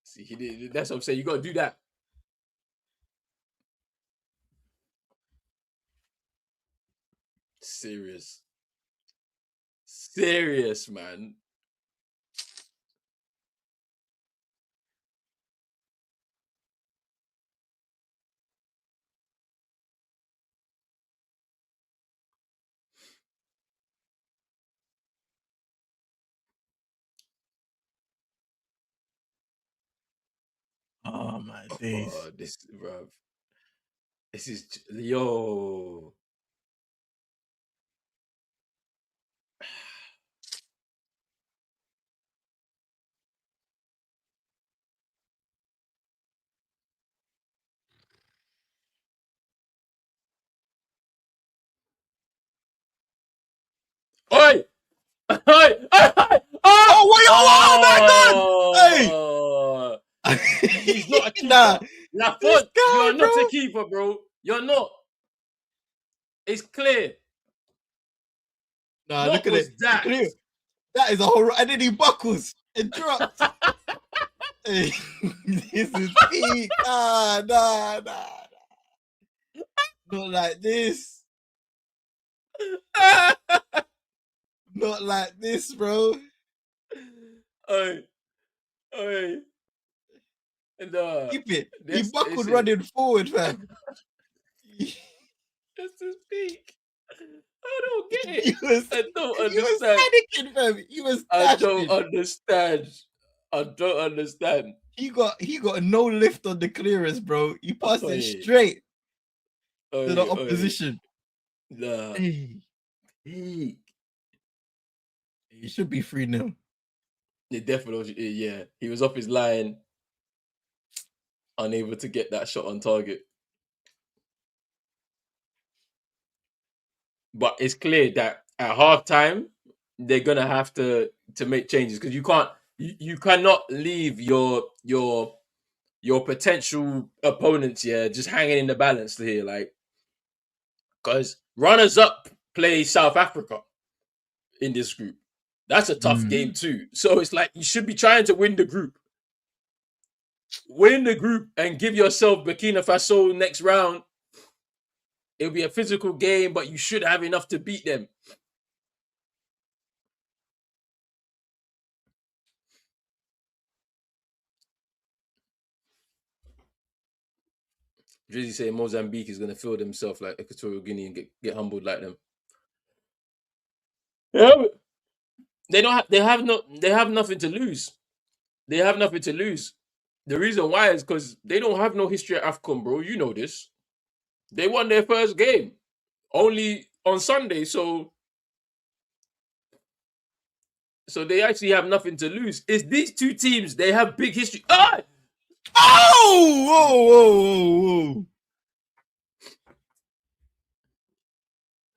See, that's what I'm saying. You gotta do that. Serious, man. Oh my days. This, bro. This is yo. Oi! Oi! Oi! Oh, wait, oh my Oh! god! He's not a Hey! Nah, keeper. this Lafont, you guy, are not bro. a keeper, bro. You're not. It's clear. Nah, What look at was it. that? That is a whole. And then he buckles and drops. Hey, this is peak. Nah. Not like this. Not like this, bro. Oi, oi. And Keep it. He this buckled is running forward, fam. this is peak. I don't get it. he was I don't he was understand. panicking, fam. He was I don't dashing. understand. I don't understand. He got no lift on the clearance, bro. He passed it Oi, straight to the oi. opposition. Nah. Hey, Peak. it should be 3-0. It definitely, yeah. He was off his line, unable to get that shot on target. But it's clear that at halftime they're gonna have to make changes because you cannot leave your potential opponents just hanging in the balance here, like because runners up play South Africa in this group. That's a tough game too. So it's like you should be trying to win the group. Win the group and give yourself Burkina Faso next round. It'll be a physical game, but you should have enough to beat them. Drizzy saying Mozambique is gonna feel themselves like Equatorial Guinea and get humbled like them. Yeah, they don't. They have no. They have nothing to lose. They have nothing to lose. The reason why is because they don't have no history at Afcon, bro. You know this. They won their first game only on Sunday, so they actually have nothing to lose. It's these two teams. They have big history. Ah! Oh! Whoa! Whoa! Whoa!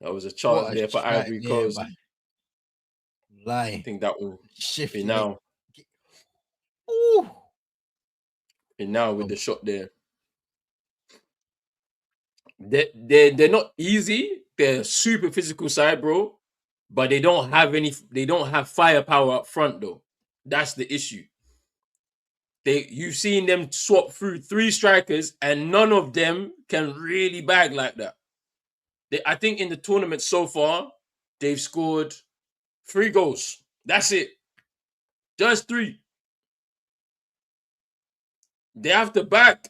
That was a chance What a there for strike Ivory there Coast. by I Lie. think that will Shift be like. now. Ooh. Be now with Oh, the shot there. They're not easy. They're super physical side, bro. But they don't have any. They don't have firepower up front though. That's the issue. You've seen them swap through three strikers, and none of them can really bag like that. I think in the tournament so far, they've scored 3 goals. That's it. Just three. They have to back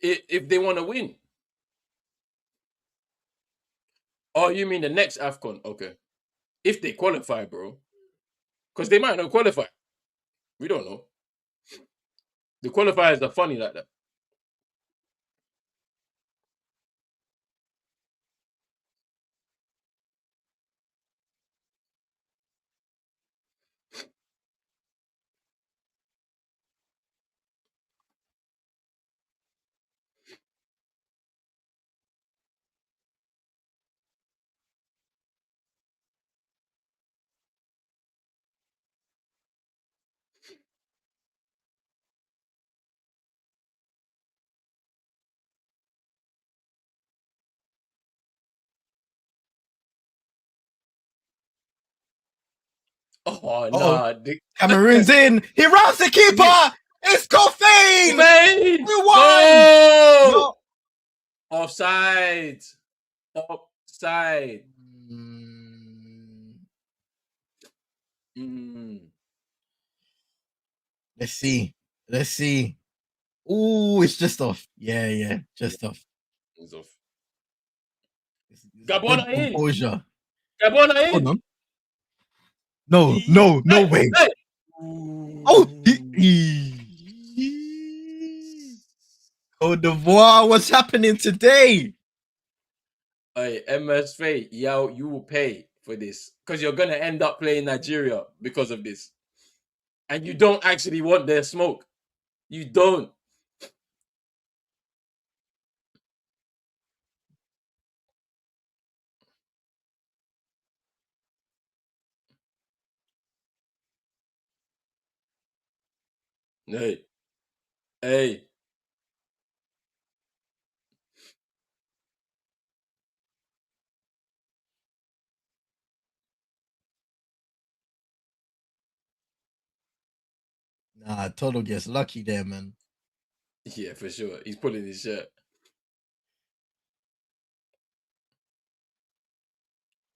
if they want to win. Oh, you mean the next Afcon? Okay. If they qualify, bro. Because they might not qualify. We don't know. The qualifiers are funny like that. Oh, oh. nah. Cameroon's in. He rounds the keeper. It's Coffin. Spain! We won. Go! No. Offside. Offside. Mm, Mm. let's see. Let's see. Ooh, it's just off. Yeah, yeah, Yeah, just off. it's off. It's Gabon good are in. composure. Gabon are Hold in. on. No, no, no Hey, way. hey. Oh, Ooh. Cote d'Ivoire, what's happening today? Hey, MSV, yo, you will pay for this because you're gonna end up playing Nigeria because of this, and you don't actually want their smoke. You don't. Hey, hey. Nah, Toto gets lucky there, man. Yeah, for sure. He's pulling his shirt.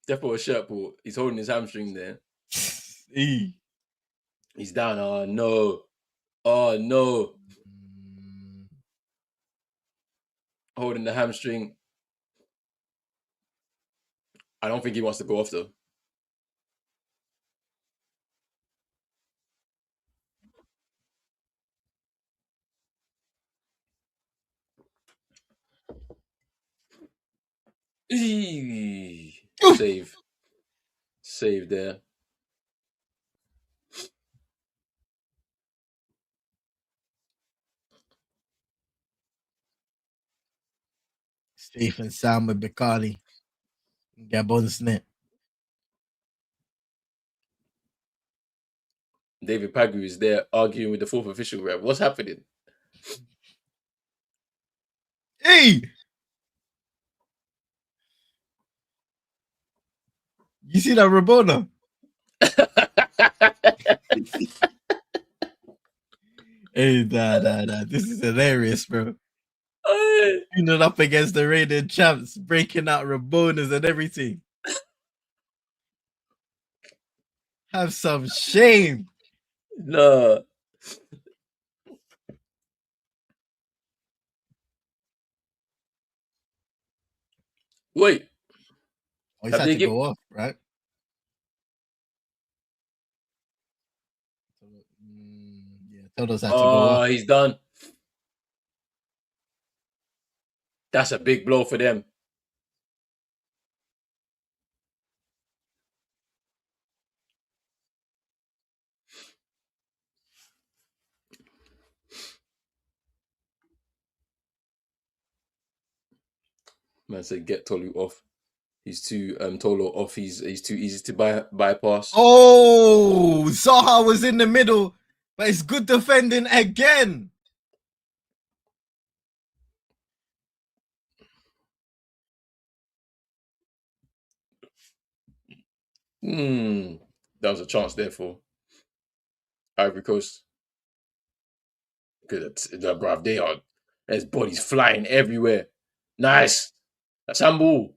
Definitely a shirt pull. He's holding his hamstring there. Hey. He's down. Oh no. Oh no. Mm, Holding the hamstring. I don't think he wants to go off though. Eee. Save. Save there. safe and sound with Bekali. Gabon's net. David Pagu is there arguing with the fourth official ref. What's happening? Hey, you see that Rabona? Hey, nah. This is hilarious, bro. Tuning up against the reigning champs, breaking out Rabonas and everything. Have some shame. No. Wait, Oh, he's have had they to give? go off, right? Yeah, Toto's had to go off. Oh, he's done. That's a big blow for them. Man said get Tolu off. He's too Tolo off. He's too easy to bypass. Oh, Zaha was in the middle, but it's good defending again. That was a chance there for Ivory Coast. Good, bruv. They are. There's bodies flying everywhere. Nice. That's handball.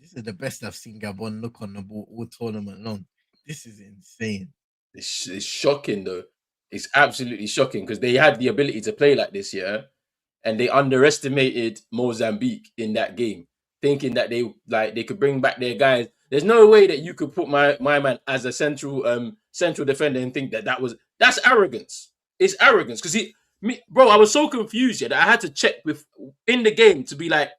This is the best I've seen Gabon look on the ball all tournament long. This is insane. It's shocking though. It's absolutely shocking because they had the ability to play like this, yeah, and they underestimated Mozambique in that game, thinking that they could bring back their guys. There's no way that you could put my man as a central defender and think that's arrogance. It's arrogance because bro, I was so confused, yeah, that I had to check with in the game to be like,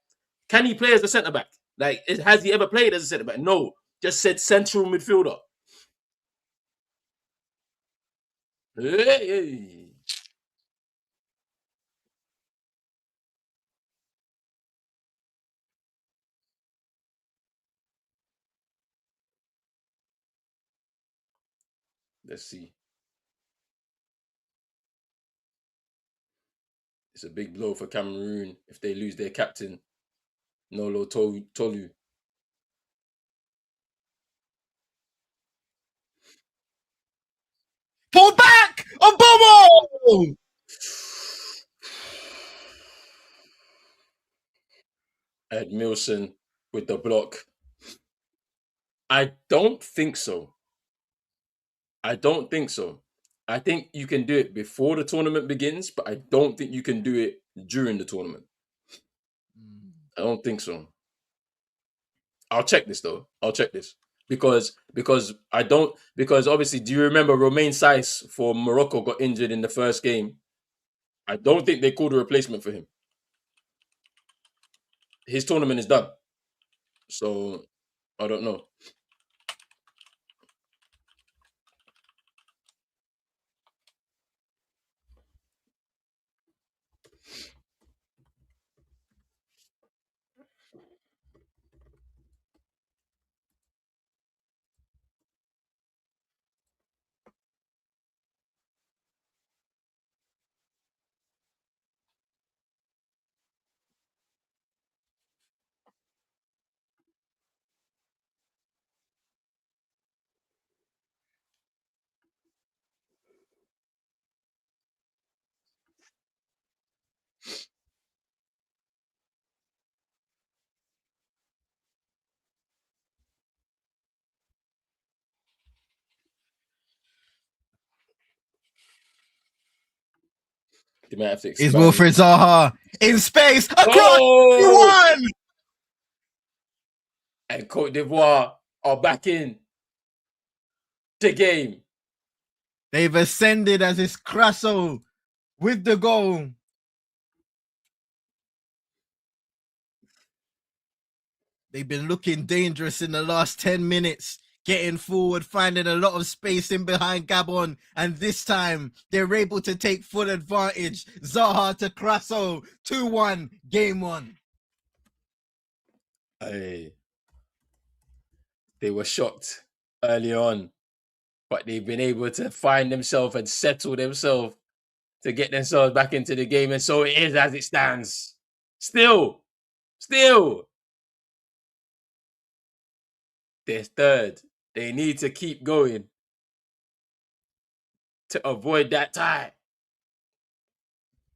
can he play as a centre back? Like, has he ever played as a centre back? No, just said central midfielder. Hey. Let's see. It's a big blow for Cameroon if they lose their captain, Nolo Tolu. Pull back! Obomo! Ed Milson with the block. I don't think so. I don't think so. I think you can do it before the tournament begins, but I don't think you can do it during the tournament. I don't think so. I'll check this though. I'll check this because I don't because obviously, do you remember Romain Saiss for Morocco got injured in the first game? I don't think they called a replacement for him. His tournament is done, so I don't know. They might have to Is expand. Wilfred Zaha in space across Oh, one? and Cote d'Ivoire are back in the game. They've ascended as it's Crasso with the goal. They've been looking dangerous in the last 10 minutes, getting forward, finding a lot of space in behind Gabon. And this time, they're able to take full advantage. Zaha to Crasso, 2-1, game one. Hey, they were shocked early on, but they've been able to find themselves and settle themselves to get themselves back into the game. And so it is as it stands. Still, they're third. They need to keep going to avoid that tie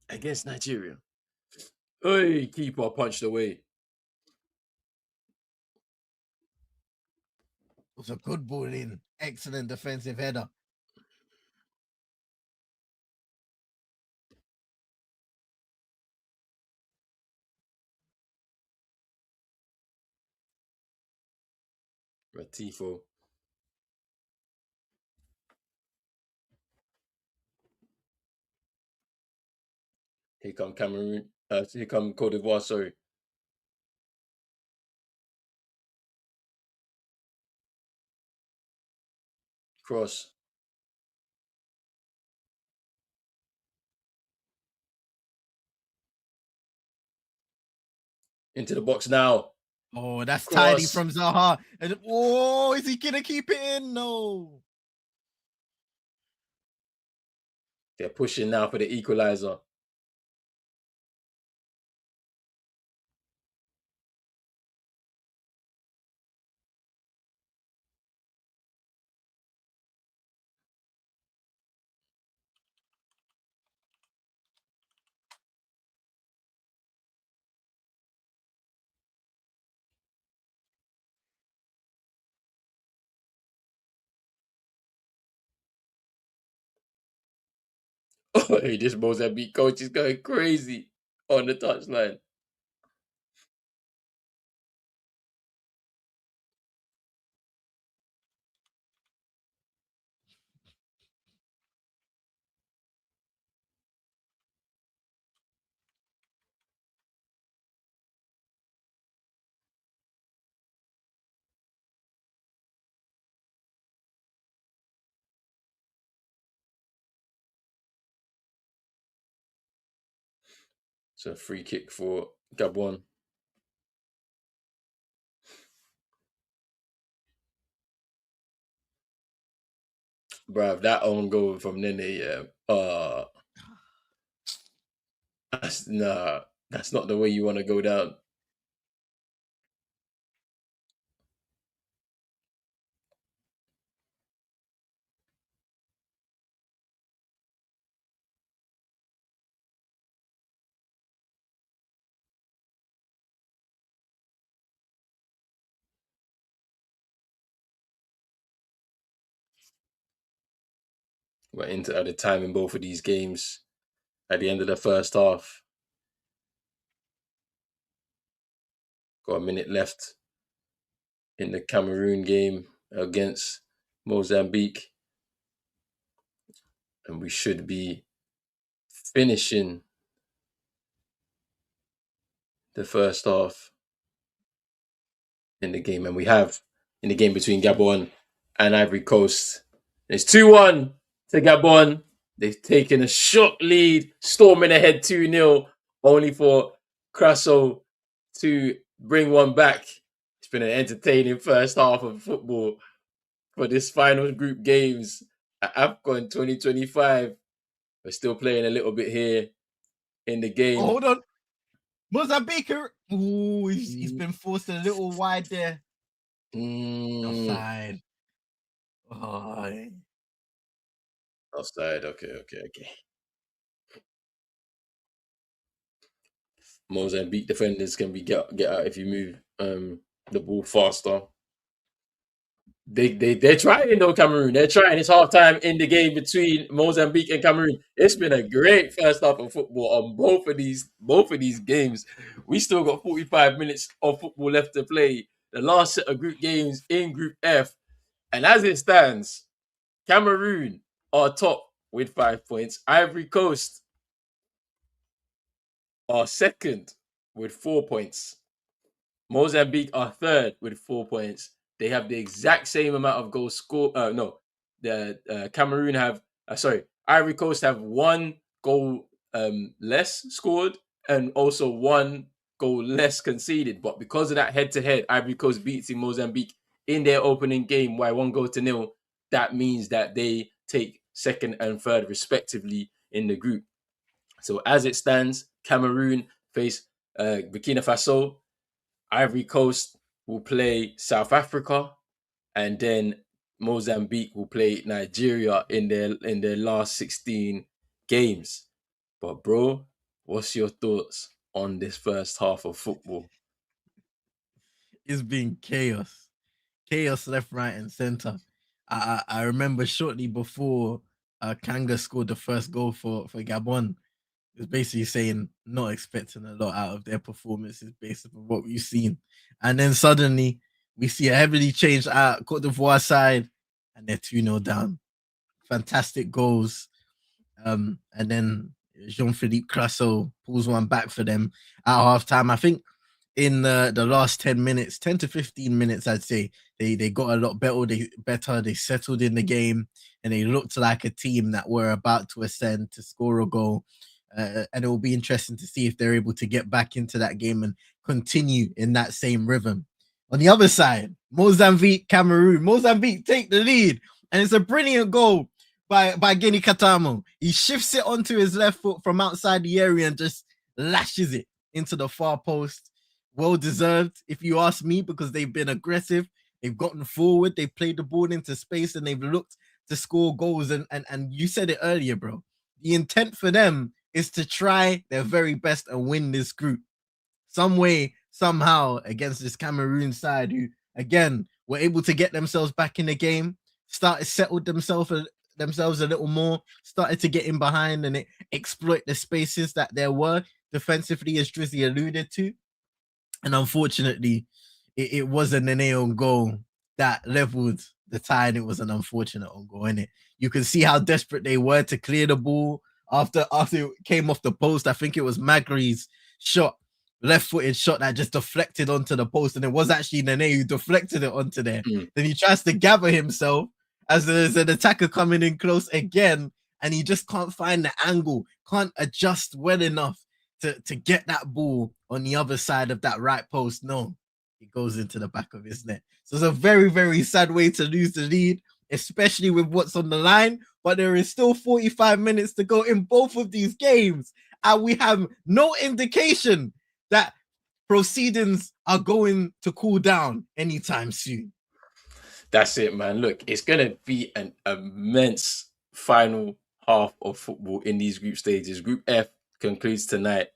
against Nigeria. Hey, keeper punched away. It was a good ball in. Excellent defensive header. Ratifo. Here come Cameroon. Here come Cote d'Ivoire. Sorry. Cross into the box now. Oh, that's tidy Cross. from Zaha. And oh, is he gonna keep it in? No. They're pushing now for the equalizer. Oh, hey, this Mozambique coach is going crazy on the touchline. So free kick for Gabon. Bruv, that own goal from Nene, yeah. Nah, that's not the way you want to go down. We're into at the time in both of these games. At the end of the first half, got a minute left in the Cameroon game against Mozambique, and we should be finishing the first half in the game, and we have in the game between Gabon and Ivory Coast. It's 2-1 to Gabon. They've taken a shock lead, storming ahead 2-0, only for Crasso to bring one back. It's been an entertaining first half of football for this final group games at Afcon 2025. We're still playing a little bit here in the Oh, game. hold on. Mozambique. Oh, he's been forced a little wide there. Offside. Oh, Offside. Okay. Mozambique defenders can be get out if you move the ball faster. They're trying though, Cameroon. They're trying. It's half time in the game between Mozambique and Cameroon. It's been a great first half of football on both of these games. We still got 45 minutes of football left to play. The last set of group games in Group F. And as it stands, Cameroon are top with 5 points. Ivory Coast are second with 4 points. Mozambique are third with 4 points. They have the exact same amount of goals scored. No, the Cameroon have. Ivory Coast have one goal less scored and also one goal less conceded. But because of that head-to-head, Ivory Coast beating Mozambique in their opening game by 1-0. That means that they take second and third respectively in the group. So as it stands, Cameroon face Burkina Faso. Ivory Coast will play South Africa, and then Mozambique will play Nigeria in their last 16 games. But bro, what's your thoughts on this first half of football? it's been chaos left, right, and center. I remember shortly before Kanga scored the first goal for Gabon. It was basically saying not expecting a lot out of their performances based on what we've seen, and then suddenly We see a heavily changed Cote d'Ivoire side, and they're 2-0 down. Fantastic goals. And then Jean-Philippe Crasso pulls one back for them at halftime. I think in the last 10 minutes, 10 to 15 minutes, I'd say they got a lot better. They settled in the game and they looked like a team that were about to ascend to score a goal. And it will be interesting to see if they're able to get back into that game and continue in that same rhythm. On the other side, Mozambique, Cameroon. Mozambique take the lead, and it's a brilliant goal by Gini Katamo. He shifts it onto his left foot from outside the area and just lashes it into the far post. Well deserved, if you ask me, because they've been aggressive. They've gotten forward. They've played the ball into space and they've looked to score goals. And you said it earlier, bro. The intent for them is to try their very best and win this group some way, somehow, against this Cameroon side who, again, were able to get themselves back in the game, settled themselves a little more, started to get in behind and exploit the spaces that there were defensively, as Drizzy alluded to. And unfortunately, it wasn't an own goal that leveled the tie, and it was an unfortunate own goal, innit? You can see how desperate they were to clear the ball after it came off the post. I think it was Magri's shot, left-footed shot that just deflected onto the post, and it was actually Nene who deflected it onto there. Then he tries to gather himself as there's an attacker coming in close again, and he just can't find the angle, can't adjust well enough to get that ball on the other side of that right post. No, it goes into the back of his net. So it's a very, very sad way to lose the lead, especially with what's on the line. But there is still 45 minutes to go in both of these games. And we have no indication that proceedings are going to cool down anytime soon. That's it, man. Look, it's going to be an immense final half of football in these group stages. Group F concludes tonight.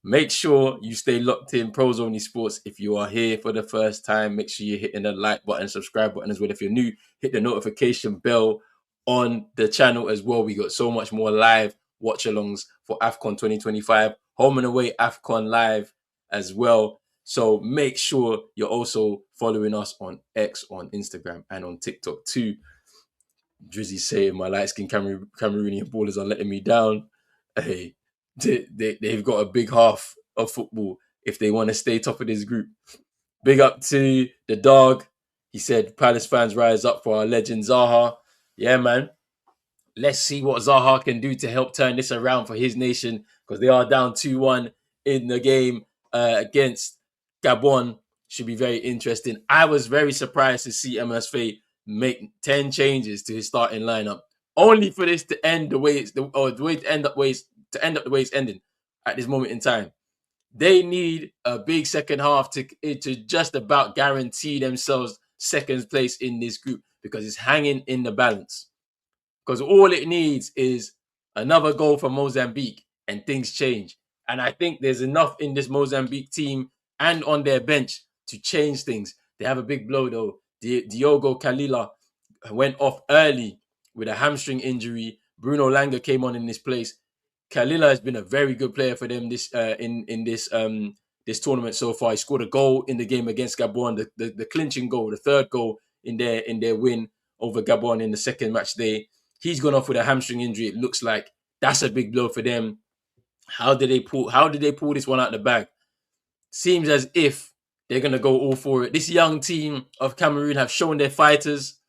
Make sure you stay locked in Pros Only Sports. If you are here for the first time, make sure you're hitting the like button, subscribe button as well. If you're new, hit the notification bell on the channel as well. We got so much more live watch-alongs for Afcon 2025. Home and away Afcon live as well. So make sure you're also following us on X, on Instagram, and on TikTok too. Drizzy saying my light-skinned Cameroonian ballers are letting me down. Hey, they've got a big half of football if they want to stay top of this group. Big up to the dog. He said, Palace fans rise up for our legend Zaha. Yeah, man. Let's see what Zaha can do to help turn this around for his nation, because they are down 2-1 in the game against Gabon. Should be very interesting. I was very surprised to see MSF make 10 changes to his starting lineup, only for this to end the way to end up the way it's ending at this moment in time. They need a big second half to just about guarantee themselves second place in this group, because it's hanging in the balance. Because all it needs is another goal from Mozambique and things change. And I think there's enough in this Mozambique team and on their bench to change things. They have a big blow though. Diogo Kalila went off early with a hamstring injury. Bruno Langa came on in this place. Kalila has been a very good player for them this this tournament so far. He scored a goal in the game against Gabon, the clinching goal, the third goal in their win over Gabon in the second match day. He's gone off with a hamstring injury. It looks like that's a big blow for them. How did they pull this one out the bag? Seems as if they're gonna go all for it. This young team of Cameroon have shown their fighters,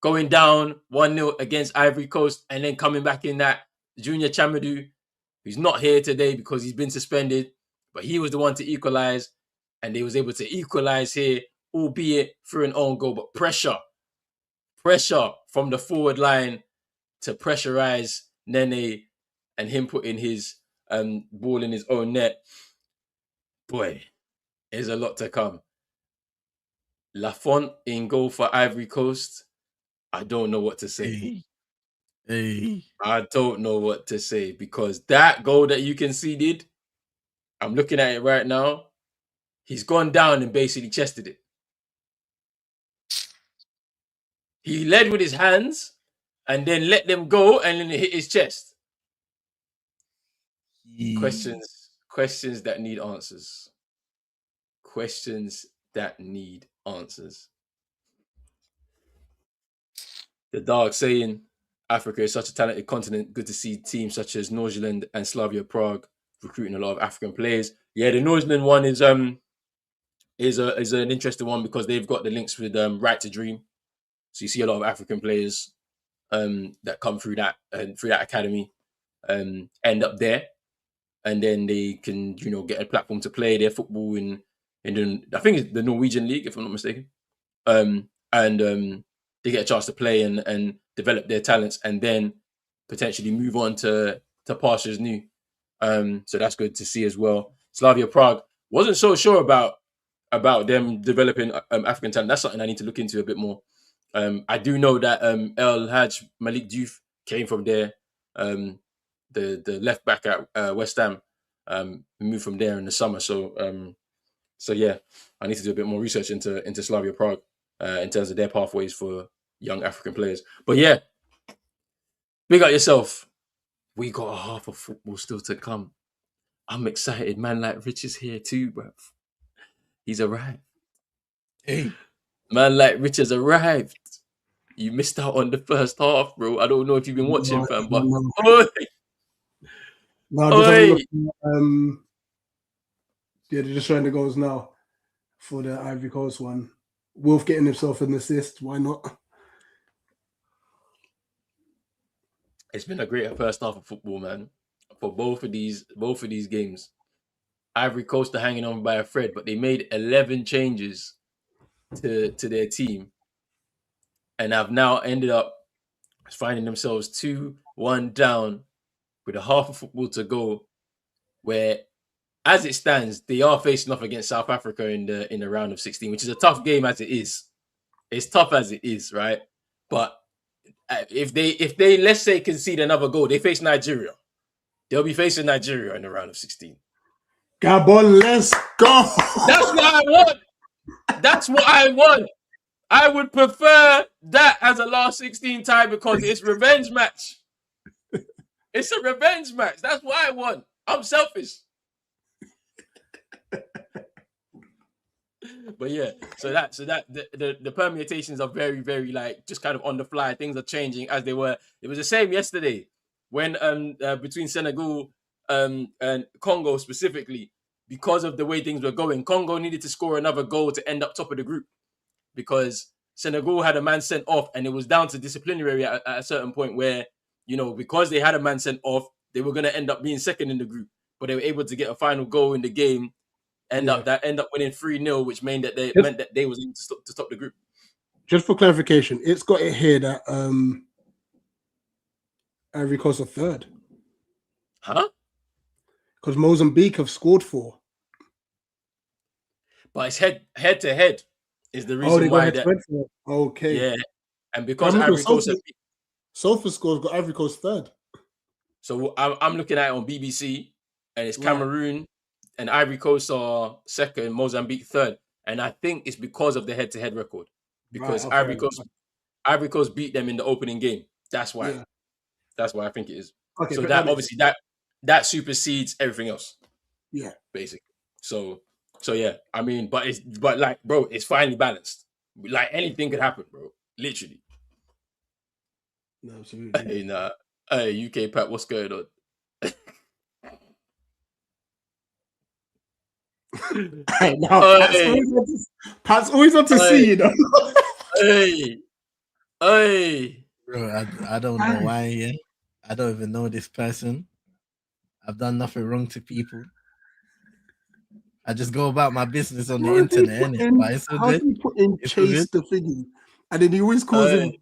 going down 1-0 against Ivory Coast and then coming back in that. Junior Chamadu, who's not here today because he's been suspended, but he was the one to equalize, and they was able to equalize here, albeit through an own goal. But pressure from the forward line to pressurize Nene and him putting his ball in his own net. Boy, there's a lot to come. Lafont in goal for Ivory Coast. I don't know what to say. Hey. I don't know what to say, because that goal that you conceded, I'm looking at it right now. He's gone down and basically chested it. He led with his hands and then let them go and then it hit his chest. Questions that need answers. Questions that need answers. The dog saying Africa is such a talented continent. Good to see teams such as New Zealand and Slavia Prague recruiting a lot of African players. Yeah, the New Zealand one is an interesting one because they've got the links with Right to Dream. So you see a lot of African players that come through that and through that academy end up there, and then they can get a platform to play their football in I think it's the Norwegian league if I'm not mistaken, and they get a chance to play and develop their talents, and then potentially move on to pastures new. So that's good to see as well. Slavia Prague wasn't so sure about them developing African talent. That's something I need to look into a bit more. I do know that El Haj Malik Diouf came from there. The left back at West Ham moved from there in the summer. So yeah, I need to do a bit more research into Slavia Prague in terms of their pathways for young African players. But yeah, big up yourself. We got a half of football still to come. I'm excited. Man like Rich is here too, bruv. He's arrived. Hey, Man like Rich has arrived. You missed out on the first half, bro. I don't know if you've been watching, fam, but oi, No, just having a oi. look. Yeah, they're just showing the goals now for the Ivory Coast one. Wolf getting himself an assist. Why not? It's been a great first half of football, man. For both of these games. Ivory Coast are hanging on by a thread, but they made 11 changes to their team and have now ended up finding themselves 2-1 down with a half of football to go, where as it stands, they are facing off against South Africa in the round of 16, which is a tough game as it is. It's tough as it is, right? But if they let's say concede another goal, they face Nigeria. They'll be facing Nigeria in the round of 16. Gabon, let's go. That's what I want. That's what I want. I would prefer that as a last 16 tie because it's revenge match. It's a revenge match. That's what I want. I'm selfish. But yeah, so the permutations are very, very like just kind of on the fly. Things are changing as they were. It was the same yesterday when between Senegal and Congo specifically, because of the way things were going. Congo needed to score another goal to end up top of the group because Senegal had a man sent off, and it was down to disciplinary at a certain point where, because they had a man sent off, they were going to end up being second in the group, but they were able to get a final goal in the game. End up winning 3-0, which meant that they was able to stop the group. Just for clarification, it's got it here that Ivory Coast are third. Huh? Because Mozambique have scored 4. But it's head to head is the reason why that. Okay. Yeah, and because Ivory Coast SofaScore's got Ivory Coast third. So I'm looking at it on BBC, and it's Cameroon and Ivory Coast are second, Mozambique third, and I think it's because of the head-to-head record. Because Ivory Coast beat them in the opening game. That's why. Yeah. That's why I think it is. Okay, so that obviously that supersedes everything else. Yeah, basically. So yeah, I mean, but like, bro, it's finally balanced. Like anything could happen, bro. Literally. No, absolutely. Hey, UK Pat, what's going on? Hey, now, Pat's always on to see, you know. Hey. Bro, I don't know why. Yeah, I don't even know this person. I've done nothing wrong to people. I just go about my business on the internet, innit? How do you put in Chase the thingy? And then he always calls him.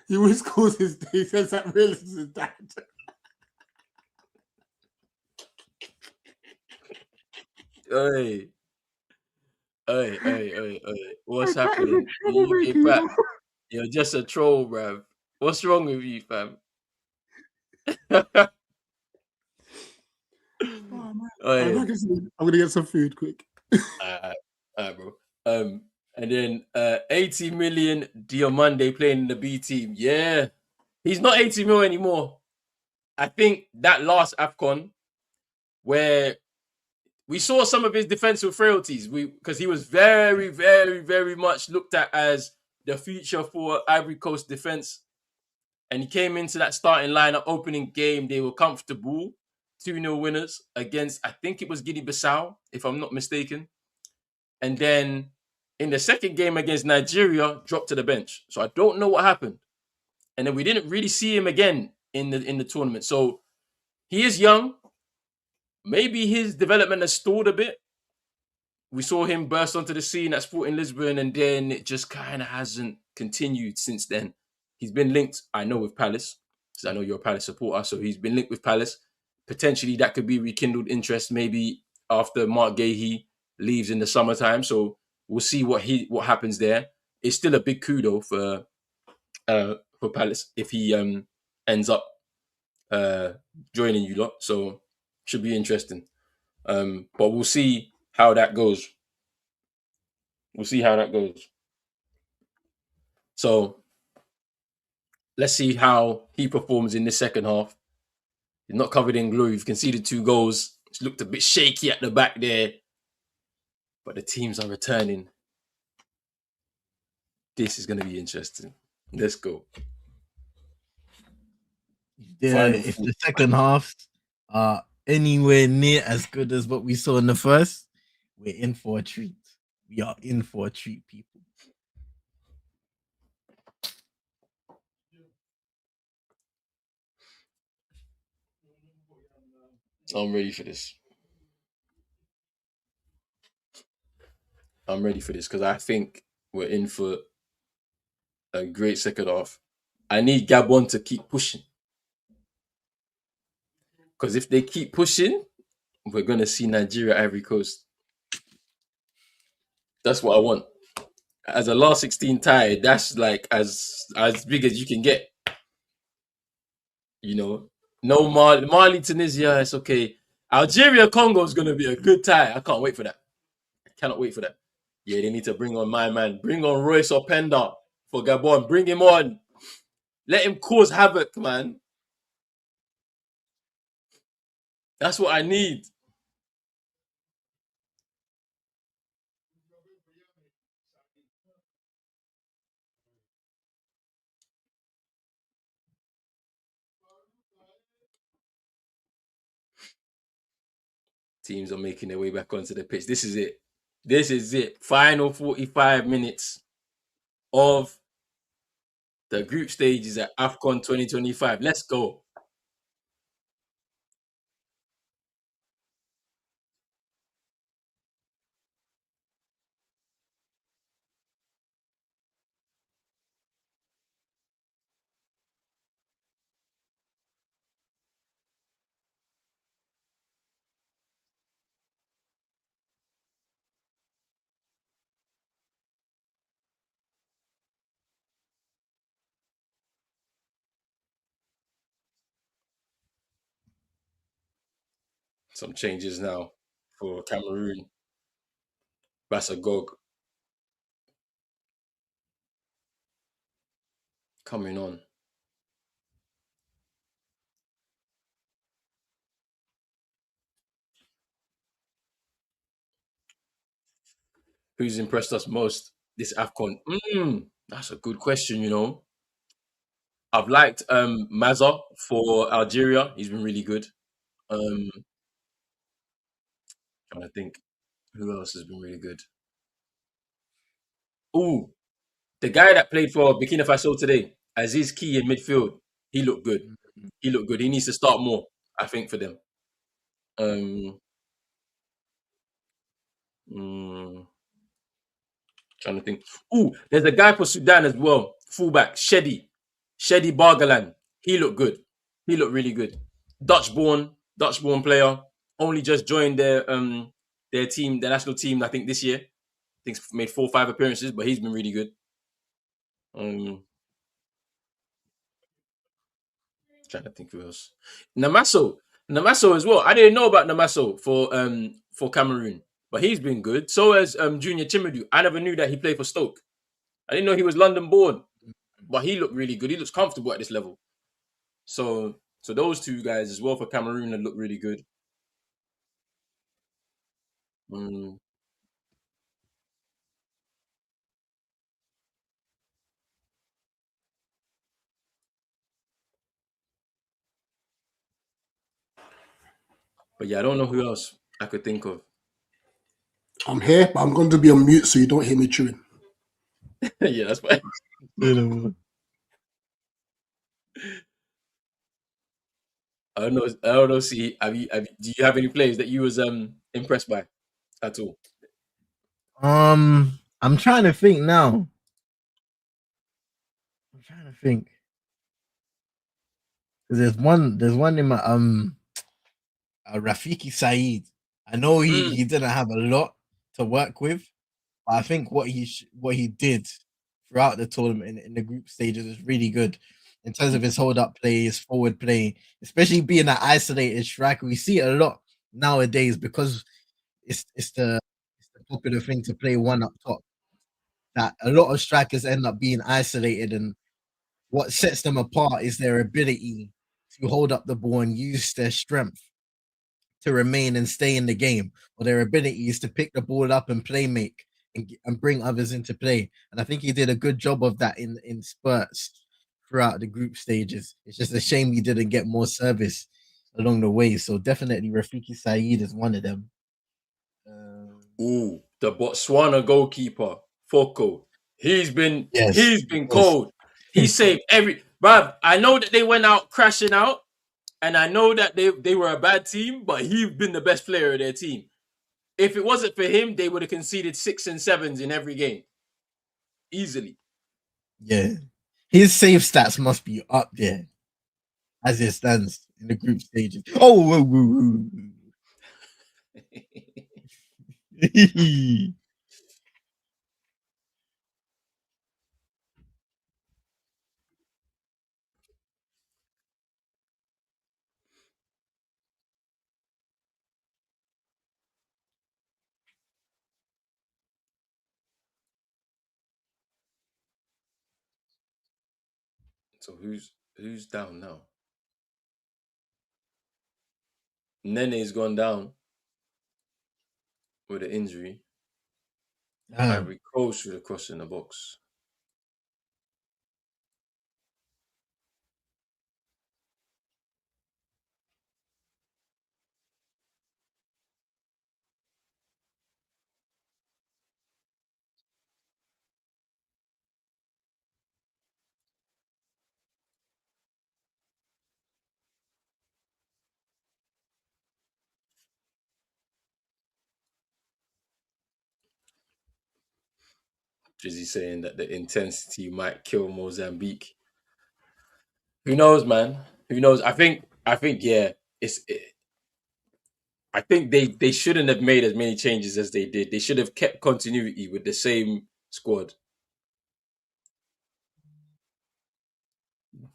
He always calls his. He says that real is his dad. Hey. What's happening? You're just a troll, bruv. What's wrong with you, fam? I'm gonna get some food quick. Bro. And then 80 million Diomande playing in the B team. Yeah, he's not 80 mil anymore. I think that last Afcon, where we saw some of his defensive frailties. Because he was very, very, very much looked at as the future for Ivory Coast defense. And he came into that starting lineup, opening game. They were comfortable, 2-0 winners against, I think it was Guinea-Bissau, if I'm not mistaken. And then in the second game against Nigeria, dropped to the bench. So I don't know what happened. And then we didn't really see him again in the tournament. So he is young. Maybe his development has stalled a bit. We saw him burst onto the scene at Sporting Lisbon, and then it just kind of hasn't continued since then. He's been linked, I know, with Palace, because I know you're a Palace supporter. So he's been linked with Palace. Potentially that could be rekindled interest maybe after Mark Gahey leaves in the summertime. So we'll see what happens there. It's still a big coup though for Palace if he ends up joining you lot. So should be interesting. But we'll see how that goes. We'll see how that goes. So let's see how he performs in the second half. He's not covered in glory. He's conceded 2 goals. It's looked a bit shaky at the back there. But the teams are returning. This is going to be interesting. Let's go. Yeah, if the second halves are anywhere near as good as what we saw in the first, we're in for a treat. We are in for a treat, people. I'm ready for this. I'm ready for this because I think we're in for a great second half. I need Gabon to keep pushing. Because if they keep pushing, we're going to see Nigeria, Ivory Coast. That's what I want. As a last 16 tie, that's like as big as you can get. You know, no Mali, Tunisia, it's okay. Algeria, Congo is going to be a good tie. I can't wait for that. I cannot wait for that. Yeah, they need to bring on my man. Bring on Royce Openda for Gabon. Bring him on. Let him cause havoc, man. That's what I need. Teams are making their way back onto the pitch. This is it. This is it. Final 45 minutes of the group stages at Afcon 2025. Let's go. Some changes now for Cameroon. Bassagog coming on. Who's impressed us most this Afcon? That's a good question, you know. I've liked Maza for Algeria. He's been really good. Trying to think who else has been really good. Oh, the guy that played for Burkina Faso today, Aziz Key in midfield. He looked good. He looked good. He needs to start more, I think, for them. Um, mm, Trying to think. Oh, there's a guy for Sudan as well. Fullback, Shedi Bargalan. He looked good. He looked really good. Dutch-born player. Only just joined their team, their national team, I think this year. I think he's made 4 or 5 appearances, but he's been really good. Trying to think who else. Namaso as well. I didn't know about Namaso for Cameroon, but he's been good. So has Junior Chimidu. I never knew that he played for Stoke. I didn't know he was London born, but he looked really good. He looks comfortable at this level. So those 2 guys as well for Cameroon that look really good. Mm. But yeah, I don't know who else I could think of. I'm here, but I'm going to be on mute so you don't hear me chewing. Yeah, that's fine. I don't know. I don't know. See, do you have any players that you was impressed by at all? I'm trying to think now. I'm trying to think. 'Cause there's one in my Rafiki Saeed. I know Mm. he didn't have a lot to work with, but I think what he did throughout the tournament in the group stages is really good in terms of his hold up play, his forward play, especially being an isolated striker. We see it a lot nowadays because it's the popular thing to play one up top. That a lot of strikers end up being isolated, and what sets them apart is their ability to hold up the ball and use their strength to remain and stay in the game, or their ability is to pick the ball up and play make and bring others into play. And I think he did a good job of that in spurts throughout the group stages. It's just a shame he didn't get more service along the way. So definitely Rafiki Saeed is one of them. Um, Ooh, the Botswana goalkeeper, Foko. yes, He's been yes, cold. He saved every bruv. I know that they went out crashing out, and I know that they were a bad team, but he's been the best player of their team. If it wasn't for him, they would have conceded 6 and 7s in every game. Easily. yeah. His save stats must be up there as it stands in the group stages. Oh, whoa, whoa, whoa. So who's down now? Nene's gone down with an injury. Ah, Ivory Coast should have crossed in the box. Jizzy saying that the intensity might kill Mozambique. Who knows, man? Who knows? I think yeah. I think they shouldn't have made as many changes as they did. They should have kept continuity with the same squad.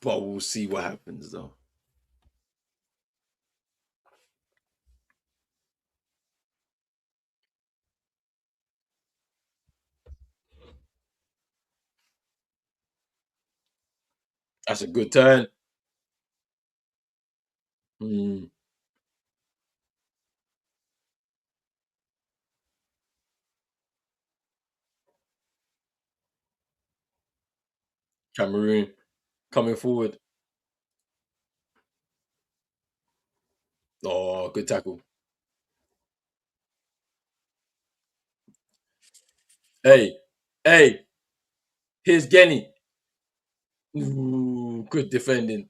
But we'll see what happens though. That's a good turn. Mm, Cameroon coming forward. Oh, good tackle. Hey, hey, here's Genny. Ooh, good defending.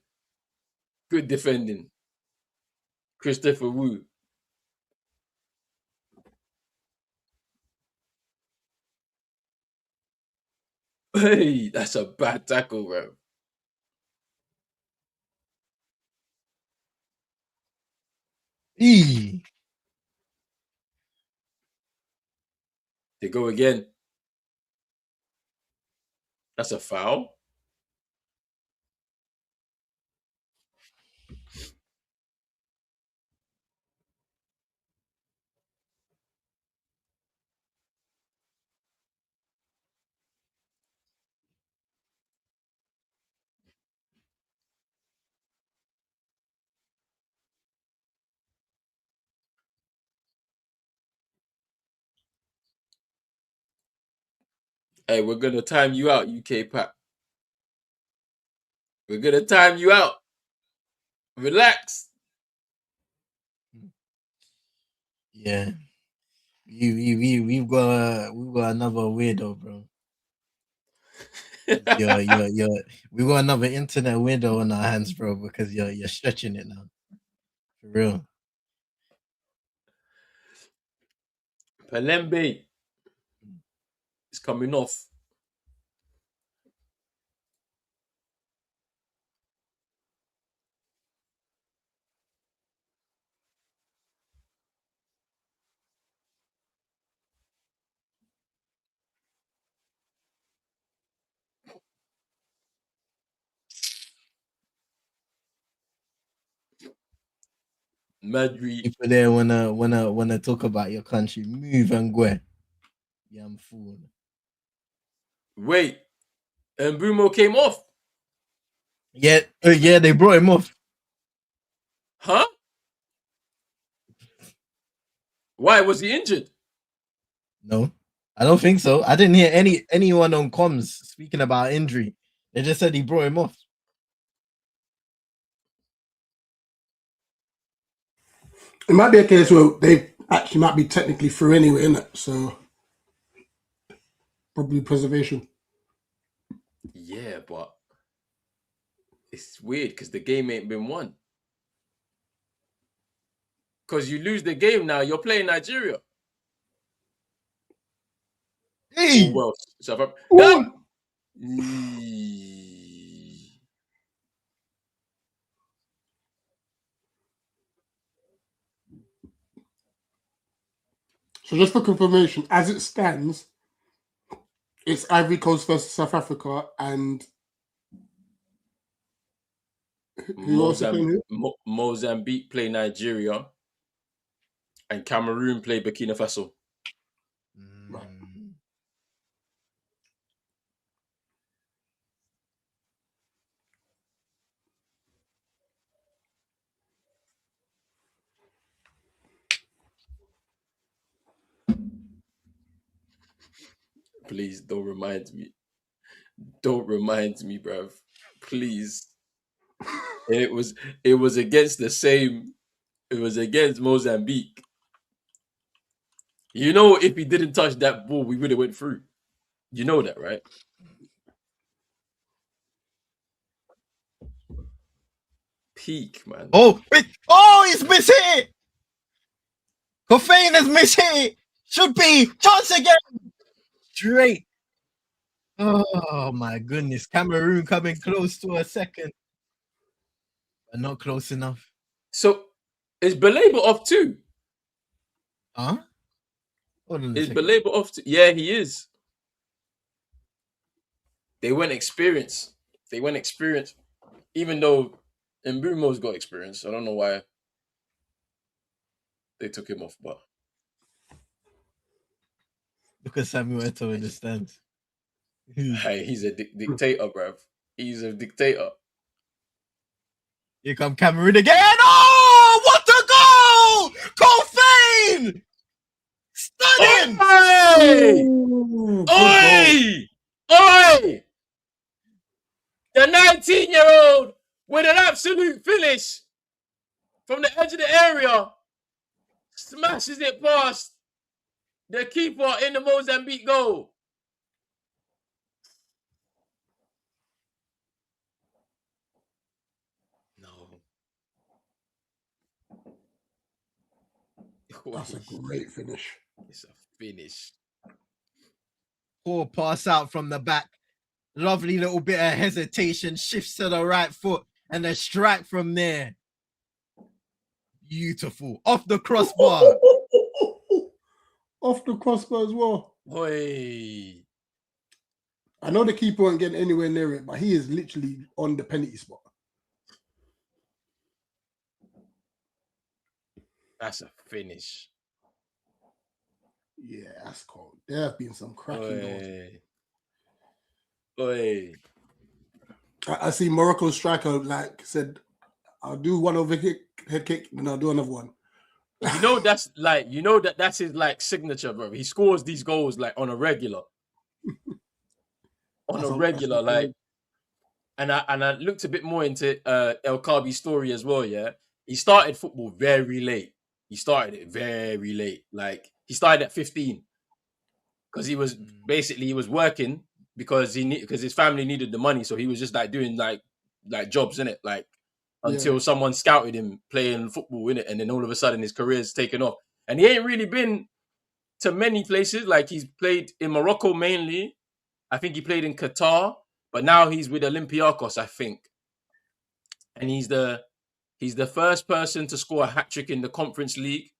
Good defending. Christopher Wu. Hey, that's a bad tackle, bro. ee. They go again. That's a foul. Hey, we're gonna time you out, UK Pat. We're gonna time you out. Relax. Yeah. We've got another weirdo, bro. We got another internet weirdo on our hands, bro, because you're stretching it now. For real. Palembe is coming off. Madrid. People there wanna talk about your country. Move and go. Yeah, I'm fool. Wait, and Brumo came off. Yeah, they brought him off. Huh? Why was he injured? No, I don't think so. I didn't hear anyone on comms speaking about injury. They just said he brought him off. It might be a case where they actually might be technically through anyway, innit? So probably preservation. Yeah, but it's weird because the game ain't been won. Because you lose the game now, you're playing Nigeria. Hey, Oh well, South Africa. Ooh. So just for confirmation, as it stands, it's Ivory Coast versus South Africa, and who else is playing who? Mozambique play Nigeria, and Cameroon play Burkina Faso. Right. Please don't remind me. Don't remind me, bruv. Please. It was against the same. It was against Mozambique. You know, if he didn't touch that ball, we would have went through. You know that, right? Peak, man. Oh, wait. Oh, he's missed it. Kofane has missed it. Should be chance again. Straight. Oh my goodness. Cameroon coming close to a second. But not close enough. So is Belabor off too? Huh? Hold on a Is second. Belabor off too? Yeah, he is. They went experience. Even though Mbrumo's got experience. I don't know why they took him off, but Because Samuel Eto'o understands. hey, he's a dictator, bruv. He's a dictator. Here come Cameroon again. Oh, what a goal! Kofane! Stunning! Oi! Ooh, Oi! Oi! The 19-year-old with an absolute finish from the edge of the area smashes it past the keeper in the Mozambique goal. No. That's a great finish. It's a finish. Poor pass out from the back. Lovely little bit of hesitation. Shifts to the right foot. And a strike from there. Beautiful. Off the crossbar. Off the crossbar as well. Oi. I know the keeper won't get anywhere near it, but he is literally on the penalty spot. That's a finish. Yeah, that's cold. There have been some cracking goals. Oi. I see Morocco's striker like said, "I'll do one head kick, and I'll do another one." You know that's his like signature, bro. He scores these goals like on a regular. on a regular, like. And I looked a bit more into El Kabi's story as well. Yeah, he started football very late. He started it very late. Like he started at 15 because he was working because because his family needed the money, so he was just like doing like jobs in it, like until someone scouted him playing football in it, and then all of a sudden his career's taken off. And he ain't really been to many places. Like he's played in Morocco mainly. I think he played in Qatar, but now he's with Olympiacos, I think. And he's the first person to score a hat-trick in the Conference League.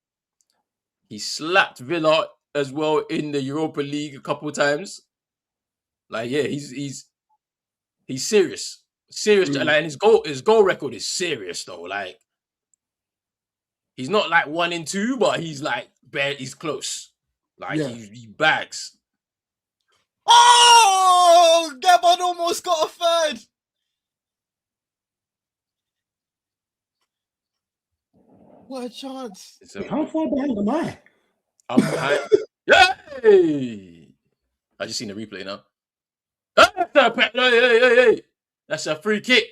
He slapped Villa as well in the Europa League a couple of times. Like, yeah, he's serious. Serious. And his goal record is serious though. Like, he's not like 1 in 2, but he's like he's close. Like he bags. Oh, Gabon almost got a third. What a chance. How far behind am I? I'm behind. Yay! I just seen the replay now. Hey. That's a free kick.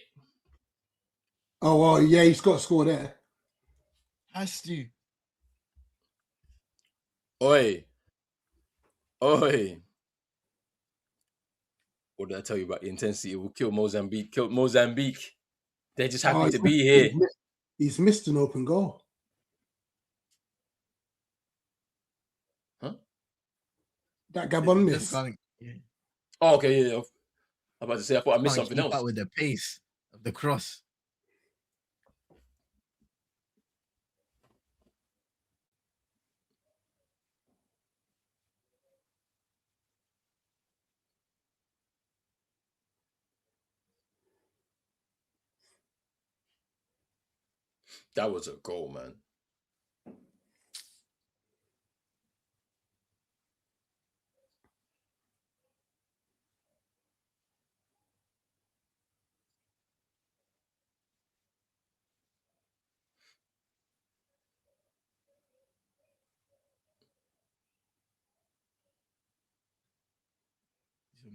Oh, well, yeah, he's got to score there. Has to. Oi. What did I tell you about the intensity? It will kill Mozambique. Killed Mozambique. They're just happy to be here. He's missed an open goal. Huh? That Gabon miss. Oh, okay, yeah. I'm about to say, I thought I missed something else. With the pace of the cross. That was a goal, man.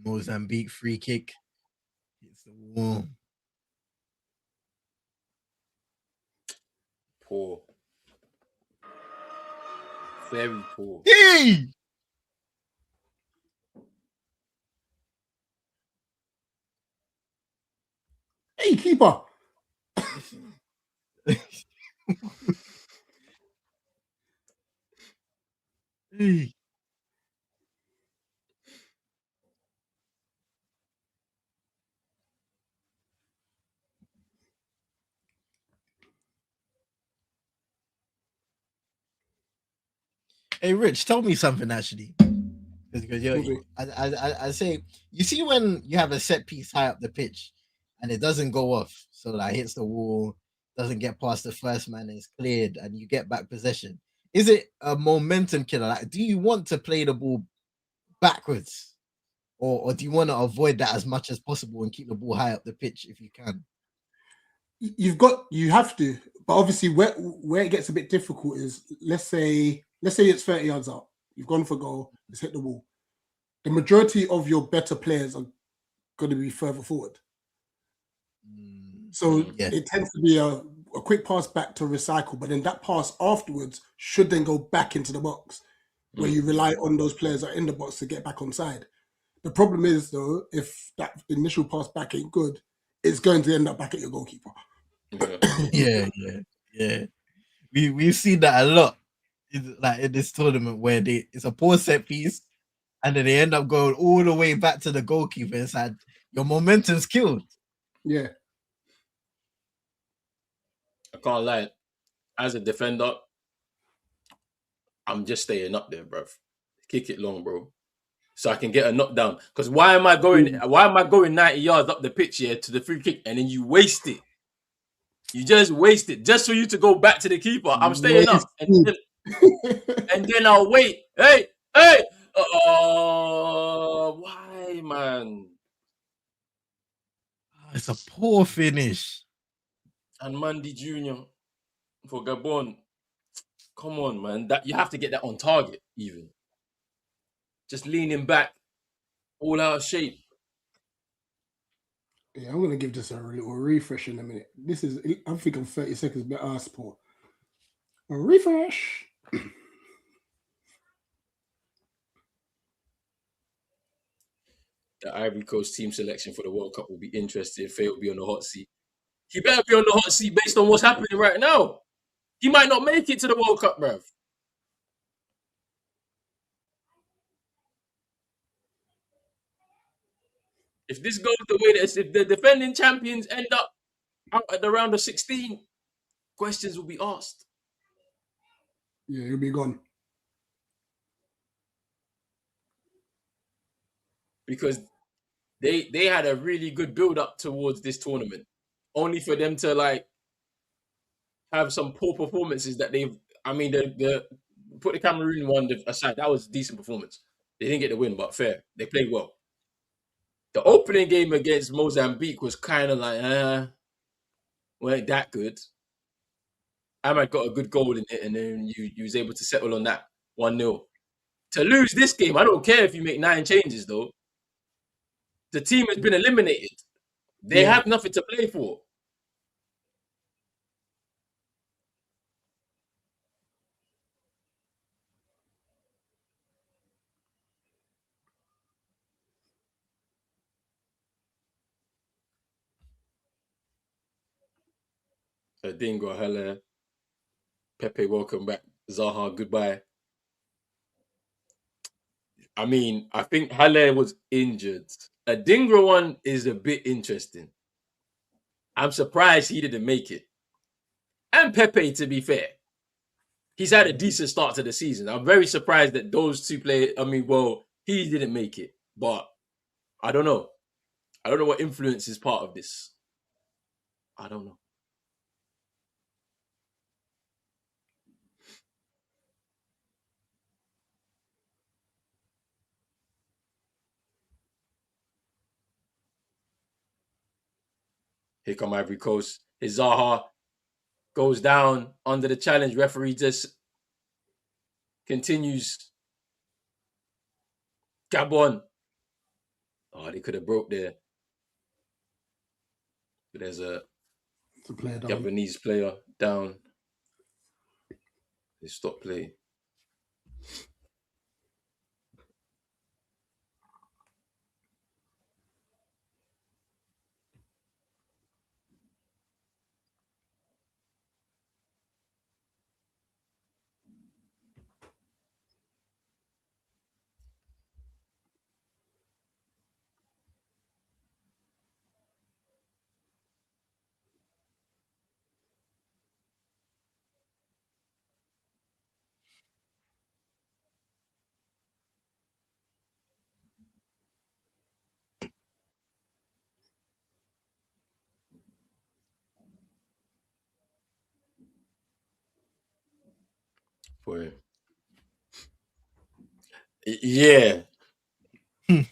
Mozambique free kick. Hits the wall. Poor. Very poor. Hey! Hey, keeper. Hey. Hey, Rich, tell me something actually. Because I say, you see when you have a set piece high up the pitch and it doesn't go off, so like hits the wall, doesn't get past the first man, and it's cleared, and you get back possession. Is it a momentum killer? Like, do you want to play the ball backwards, or do you want to avoid that as much as possible and keep the ball high up the pitch if you can? You have to, but obviously where it gets a bit difficult is let's say it's 30 yards out. You've gone for goal, it's hit the wall. The majority of your better players are going to be further forward. So it tends to be a quick pass back to recycle, but then that pass afterwards should then go back into the box where you rely on those players that are in the box to get back on side. The problem is, though, if that initial pass back ain't good, it's going to end up back at your goalkeeper. Yeah. We've seen that a lot, like in this tournament where it's a poor set piece, and then they end up going all the way back to the goalkeeper. It's like your momentum's killed. Yeah, I can't lie. As a defender, I'm just staying up there, bruv. Kick it long, bro, so I can get a knockdown. Because why am I going 90 yards up the pitch here to the free kick and then you waste it? You just waste it just for you to go back to the keeper. I'm staying up, and then I'll wait. Hey! Why, man? It's a poor finish. And Mandy Jr. for Gabon. Come on, man. That you have to get that on target, even. Just leaning back, all out of shape. Yeah, I'm gonna give this a little refresh in a minute. This is, I'm thinking 30 seconds, but ask for a refresh. The Ivory Coast team selection for the World Cup will be interesting. Faye will be on the hot seat. He better be on the hot seat based on what's happening right now. He might not make it to the World Cup, bruv. If this goes the way that if the defending champions end up out at the round of 16, questions will be asked Yeah, he'll be gone. because they had a really good build up towards this tournament, only for them to like have some poor performances that they've. I mean, the put the Cameroon one aside, that was a decent performance. They didn't get the win, but fair. They played well. The opening game against Mozambique was kind of like, weren't that good. Ahmad got a good goal in it, and then you was able to settle on that 1-0. To lose this game, I don't care if you make 9 changes, though. The team has been eliminated. They Yeah, have nothing to play for. Dingo, Hella, Pepe, welcome back. Zaha, goodbye. I mean, I think Halle was injured. A Dingra one is a bit interesting. I'm surprised he didn't make it. And Pepe, to be fair, he's had a decent start to the season. I'm very surprised that those two players. I mean, well, he didn't make it, but I don't know. I don't know what influence is part of this. I don't know. Here come Ivory Coast. His Zaha goes down under the challenge. Referee just continues. Gabon. Oh, they could have broke there. But there's a to play down. Gabonese player down. They stop play. Boy. Yeah,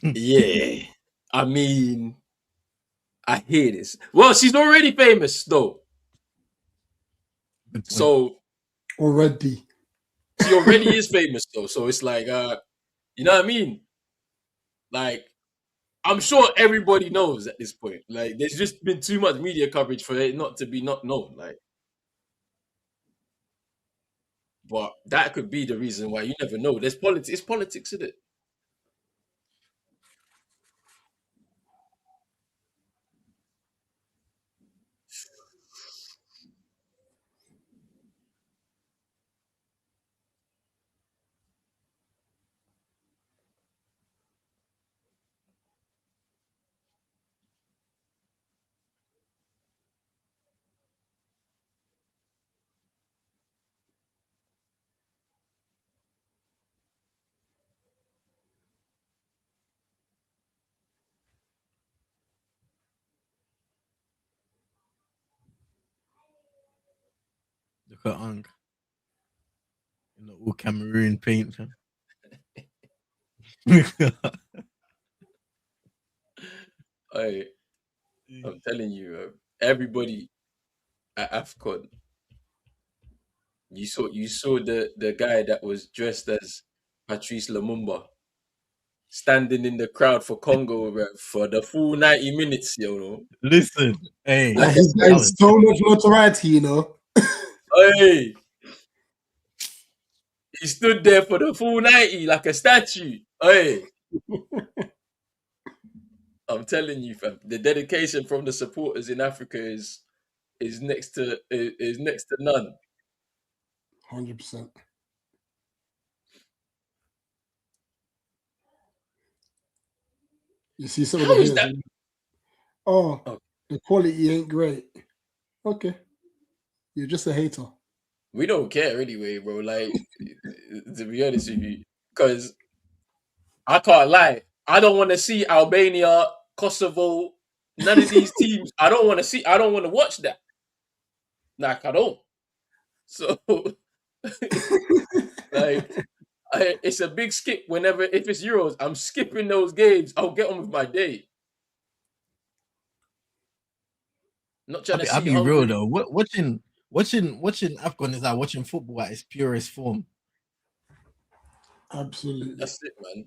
yeah. I mean, I hear this. Well, she's already famous though, Good point. so Already. she already is famous though. So it's like, you know what I mean? Like, I'm sure everybody knows at this point. Like, there's just been too much media coverage for it not to be not known. Like, but that could be the reason why you never know. There's politics. It's politics, isn't it? Look at Ang in the all Cameroon paint. I, I'm telling you, everybody at Afcon, you saw the guy that was dressed as Patrice Lumumba. standing in the crowd for Congo, bro, for the full 90 minutes, you know. Listen, hey, He's getting was so much notoriety, you know. Hey, he stood there for the full 90 like a statue. Hey, I'm telling you, fam, the dedication from the supporters in Africa is next to none. 100%. You see some of How the is haters. that? Oh, Oh, the quality ain't great. Okay, you're just a hater. we don't care anyway, bro. Like, to be honest with you, because I can't lie, I don't want to see Albania, Kosovo, none of these teams. I don't want to see. I don't want to watch that. Like, I don't. So, like, it's a big skip whenever if it's Euros. I'm skipping those games. I'll get on with my day. Not trying to I'll see be real Hungary. though. Watching Afcon is like watching football at its purest form. Absolutely. That's it, man.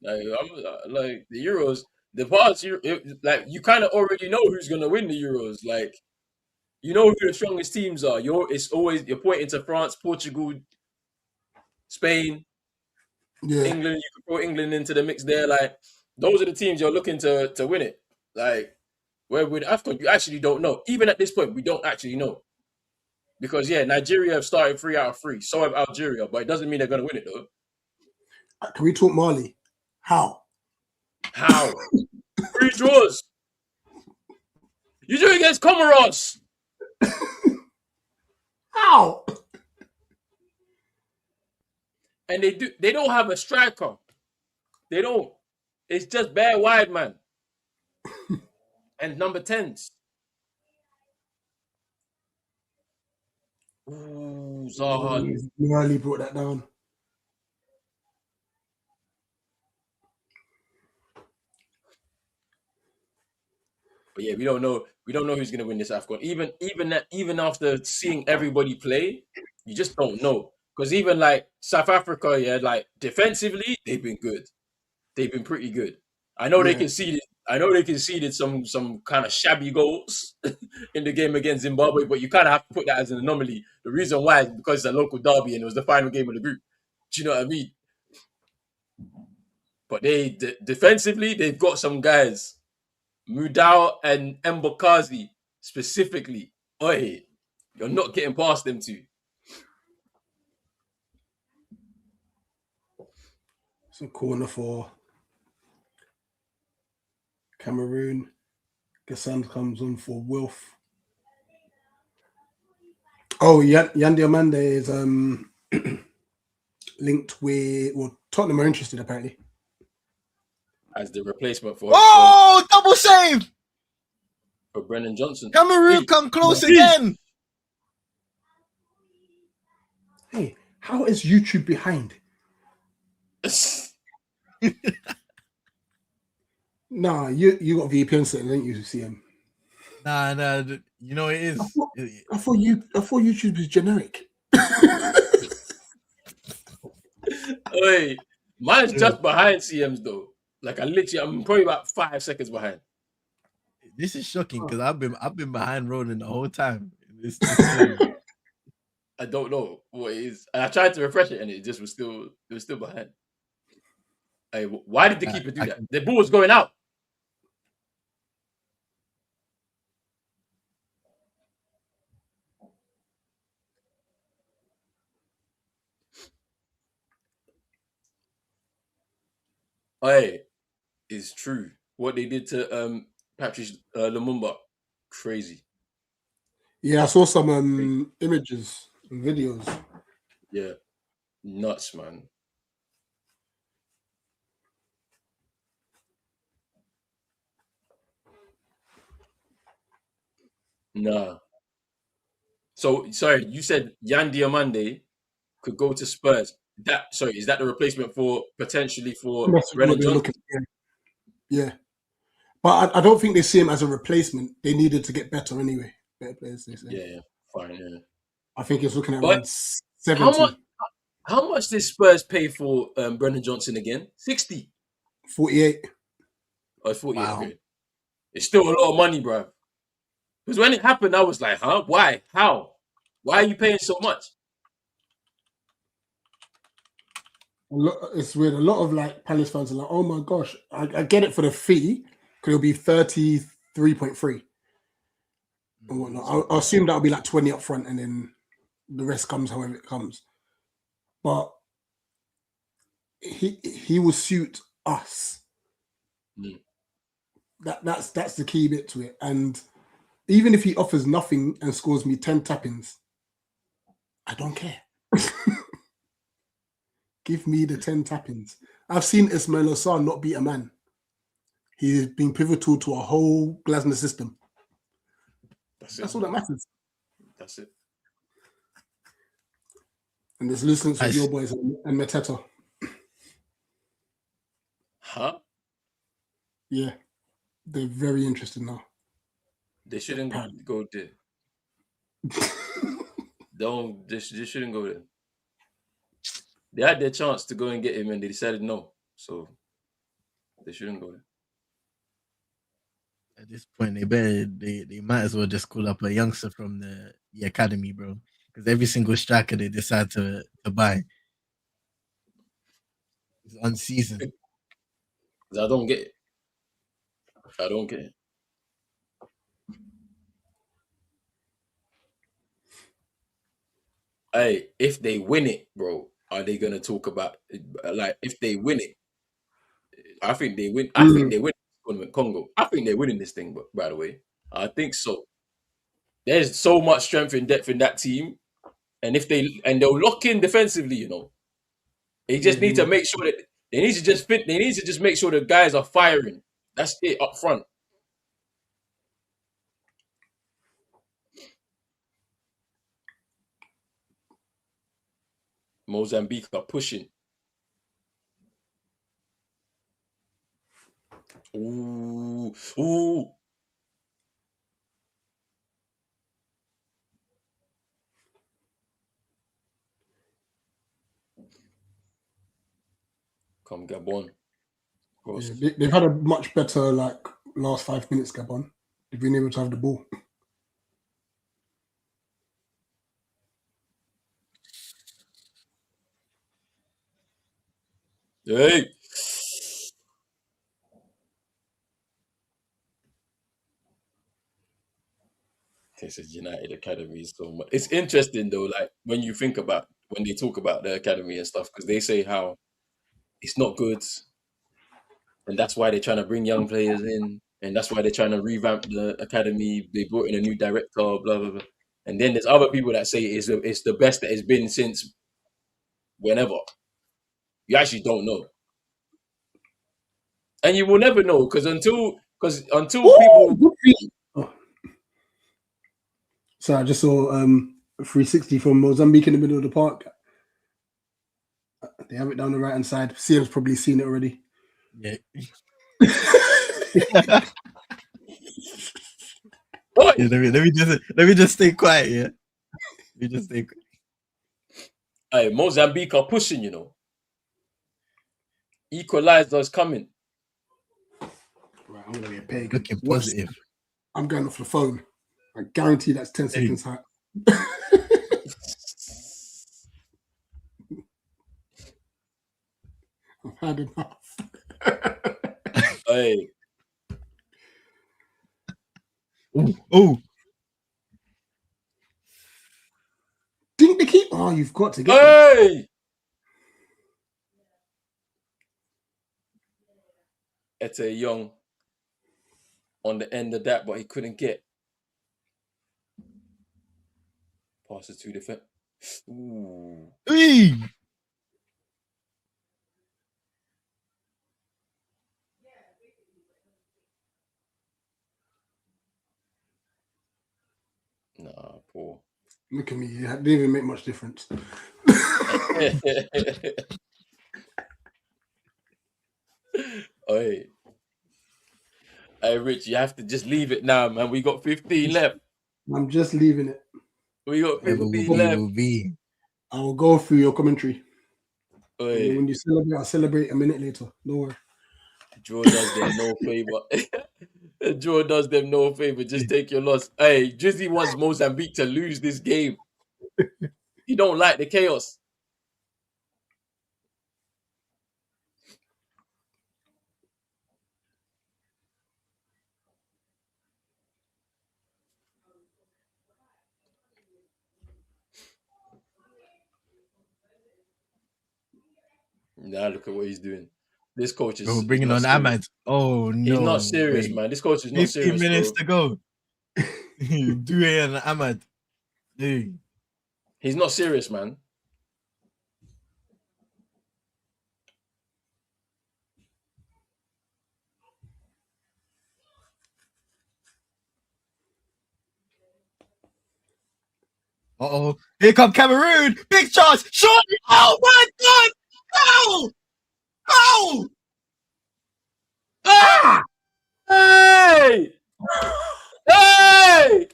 Like, I'm like the Euros. The parts you like, you kind of already know who's gonna win the Euros. Like, you know who the strongest teams are. You're pointing to France, Portugal, Spain, Yeah. England. You could throw England into the mix there. Like, those are the teams you're looking to win it. Like, where with Afcon, you actually don't know. Even at this point, we don't actually know. Because yeah, Nigeria have started 3 out of 3. So have Algeria, but it doesn't mean they're gonna win it though. Can we talk Mali? How? How? 3 draws. You do it against Comoros. How? And they don't have a striker. They don't. It's just bare wide man. And number 10s. Ooh, Zaha. Mali brought that down. But yeah, we don't know. We don't know who's gonna win this Afcon. Even after seeing everybody play, you just don't know. Because even like South Africa, yeah, like defensively, they've been good. They've been pretty good. I know they Yeah. conceded. I know they conceded some kind of shabby goals in the game against Zimbabwe, but you kind of have to put that as an anomaly. The reason why is because it's a local derby and it was the final game of the group. Do you know what I mean? But defensively, they've got some guys. Mudau and Mbokazi specifically. Oi, you're not getting past them two. Some corner for Cameroon. Gassan comes on for Wilf. Oh, Yandy Amande is linked with, well, Tottenham are interested apparently. As the replacement for Double save! for Brennan Johnson. Cameroon come close again. Hey, how is YouTube behind? Nah, you got VPN setting, didn't you, CM? Nah, you know it is. I thought YouTube was generic. Oi, mine's just behind CM's though. Like I'm probably about 5 seconds behind. This is shocking because I've been behind Ronan the whole time. I don't know what it is. I tried to refresh it and it was still behind. Hey, why did the keeper do that? The ball was going out. Hey, it's true. What they did to Patrice Lumumba, crazy. Yeah, I saw some images and videos. Yeah, nuts, man. Nah. So sorry, you said Yan Diomande could go to Spurs. Is that the replacement for potentially for That's what Brennan they're Johnson? looking for. Yeah. But I don't think they see him as a replacement. They needed to get better anyway. Better players, they say. Yeah, Fine, yeah. I think it's looking at But around how 70, much? How much did Spurs pay for Brendan Johnson again? 60 48. or 48? Wow. Okay, it's still a lot of money, bro. Because when it happened, I was like, huh? Why? How? Why are you paying so much? It's weird. A lot of like Palace fans are like, oh my gosh, I get it for the fee because it'll be 33.3 and whatnot. I'll assume that'll be like 20 up front and then the rest comes however it comes. But he will suit us. Mm. That's the key bit to it. And even if he offers nothing and scores me 10 tap-ins, I don't care. Give me the 10 tap-ins. I've seen Ismail Assar not beat a man. He's been pivotal to a whole Glasner system. That's all that matters. That's it. And there's loose with your boys and Mateta. Huh? Yeah. They're very interested now. They shouldn't go there. They shouldn't go there. They had their chance to go and get him and they decided no. So they shouldn't go there. At this point, they might as well just call up a youngster from the academy, bro. Because every single striker they decide to buy is unseasoned. I don't get it. I don't get it. Hey, if they win it, bro, are they gonna talk about like if they win it? I think they win. I think they win tournament Congo. I think they're winning this thing. But by the way, I think so. There's so much strength and depth in that team, and they'll lock in defensively, you know. They just need to make sure that they need to just make sure the guys are firing. That's it up front. Mozambique are pushing. Ooh. Come Gabon. Yeah, they've had a much better like last 5 minutes, Gabon. They've been able to have the ball. Hey. This is United Academy so much. It's interesting though, like when they talk about the academy and stuff, because they say how it's not good, and that's why they're trying to bring young players in, and that's why they're trying to revamp the academy. They brought in a new director, blah blah blah. And then there's other people that say it's the best that it's been since whenever. You actually don't know, and you will never know until people. Oh. So I just saw 360 from Mozambique in the middle of the park. They have it down the right hand side. CM's probably seen it already. Yeah. Yeah, let me just stay quiet. Yeah, let me just stay quiet. Hey, Mozambique are pushing, you know. Equalizer's coming. Right, I'm gonna be a pig. Looking positive. I'm going off the phone. I guarantee that's 10 seconds high. I've had enough. Hey. Oh. Didn't they keep? Oh, you've got to get Hey! Ete Young on the end of that, but he couldn't get. Passes to defense. Ooh. Hey. Nah, poor. Look at me. It didn't even make much difference. Hey. Hey, Rich, you have to just leave it now, man. We got 15 left. I'm just leaving it. We got Whatever will 15 be, left. will be. I will go through your commentary. Oi, When you celebrate, I'll celebrate a minute later. No worry. draw does them no favor. Draw does them no favor. Just take your loss. Hey, Drizzy wants Mozambique to lose this game. He don't like the chaos. Now look at what he's doing. This coach Bro, is bringing not on serious. Ahmad. Oh, He's not no. serious, Wait. man. This coach is not 15 serious, minutes bro. to go. Due and Ahmad. Hey. He's not serious, man. Uh-oh. Here come Cameroon. Big chance. Shot. Oh, my God. Oh. Oh. Ah! Hey! Hey!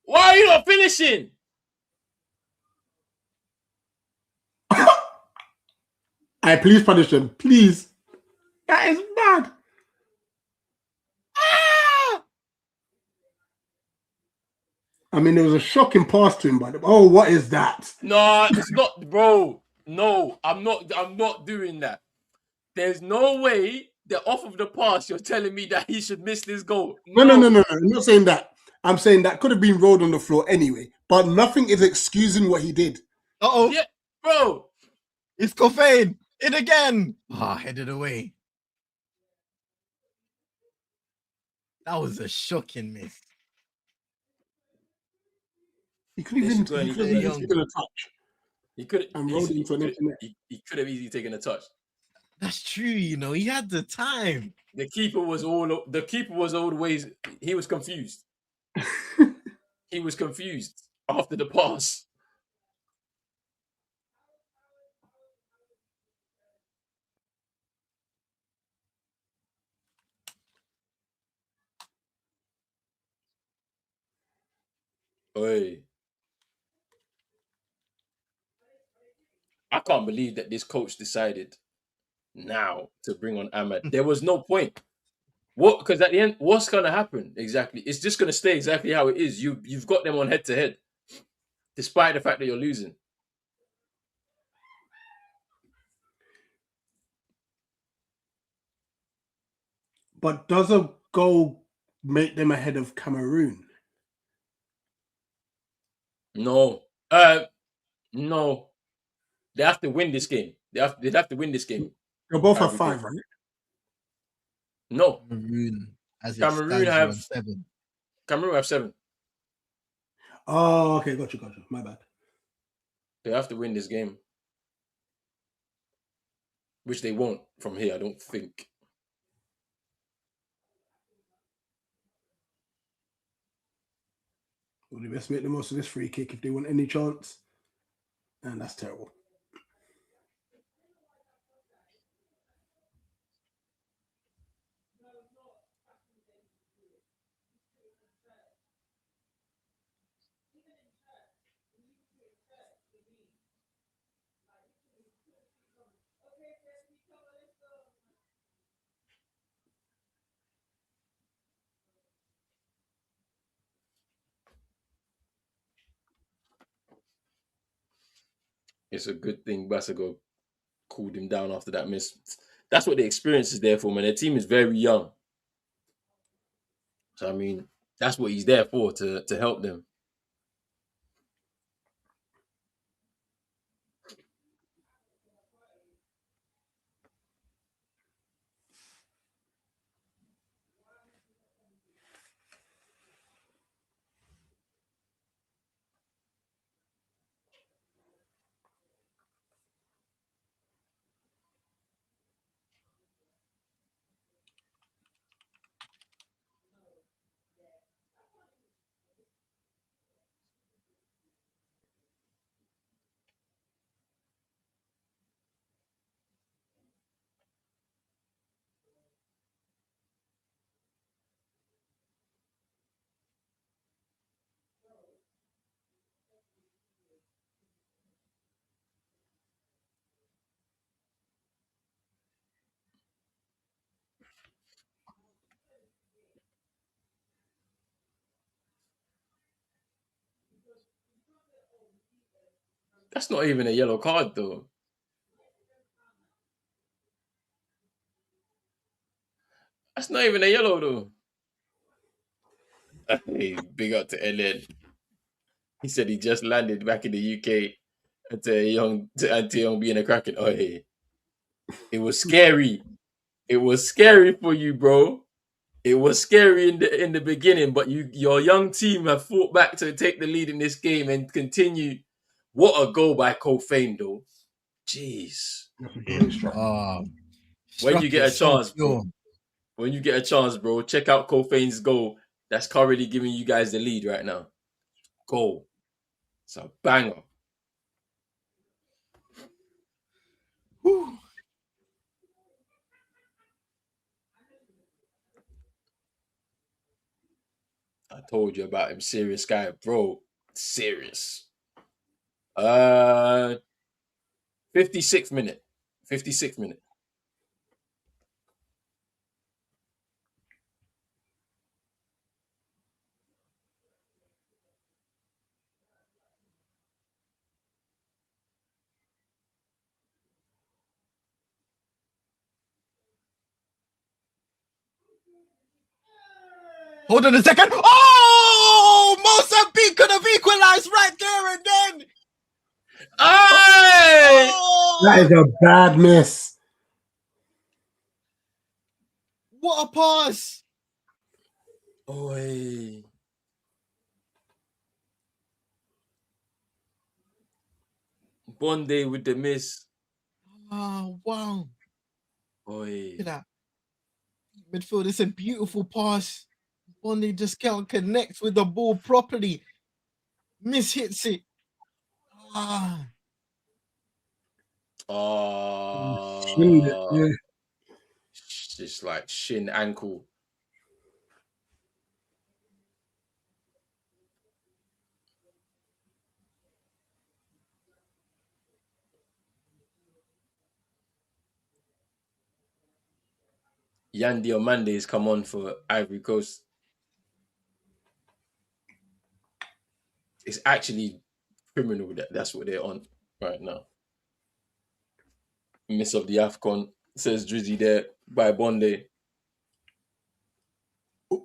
Why are you not finishing? I please punish them. Please. That is bad. Ah! I mean, there was a shocking pass to him, but oh, what is that? No, it's not, bro. No, I'm not doing that. There's no way that off of the pass you're telling me that he should miss this goal. No, no, no, No. no, no. I'm not saying that. I'm saying that could have been rolled on the floor anyway, but nothing is excusing what he did. Uh-oh. Yeah, bro. It's Kofane. In again. Ah, headed away. That was a shocking miss. He could They even should go he and could have They're even young. taken a touch he could and rolled into an empty net. he could have easily taken a touch. That's true, you know. He had the time. The keeper was always he was confused. He was confused after the pass. Oi. I can't believe that this coach decided now to bring on Ahmad. There was no point. What? Because at the end, what's gonna happen exactly? It's just gonna stay exactly how it is. You've got them on head to head, despite the fact that you're losing. But does a goal make them ahead of Cameroon? No, no. They have to win this game. They'd have to win this game. They both have Ivory Coast. 5, right? No, Cameroon, as it Cameroon stands, are have on 7. Cameroon have 7. Oh, okay, got you. My bad. They have to win this game, which they won't from here. I don't think. Well, they best make the most of this free kick if they want any chance. And that's terrible. It's a good thing Basago cooled him down after that miss. That's what the experience is there for, man. Their team is very young. So I mean, that's what he's there for, to help them. That's not even a yellow card, though. That's not even a yellow, though. Hey, big up to LN. He said he just landed back in the UK to Young being a Kraken. Oh, hey. It was scary. It was scary for you, bro. It was scary in the beginning, but your young team have fought back to take the lead in this game and continue. What a goal by Kofane, though. Jeez. That's a great strike. When you Struck get it a so chance, pure. bro. When you get a chance, bro, check out Kofane's goal. That's currently giving you guys the lead right now. Goal. It's a banger. Whew. I told you about him. Serious guy, bro. Serious. 56th minute. 56th minute. Hold on a second. Oh, Mozambique could have equalized right there and then. Aye! That is a bad miss. What a pass. Oi. Bondi with the miss. Oh, wow. Oi. Look at that. Midfield, it's a beautiful pass. Bondi just can't connect with the ball properly. Mishits it. Ah. Yeah. Just like shin ankle. Yandi on Mondays come on for Ivory Coast. It's actually criminal that that's what they're on right now. Miss of the Afcon, says Drizzy there by Bondi.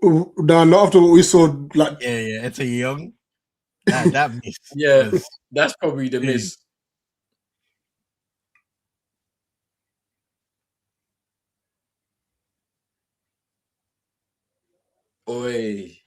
No, not after what we saw. Like, Yeah, it's a young. That miss Yeah, was that's probably the big. miss. Oi.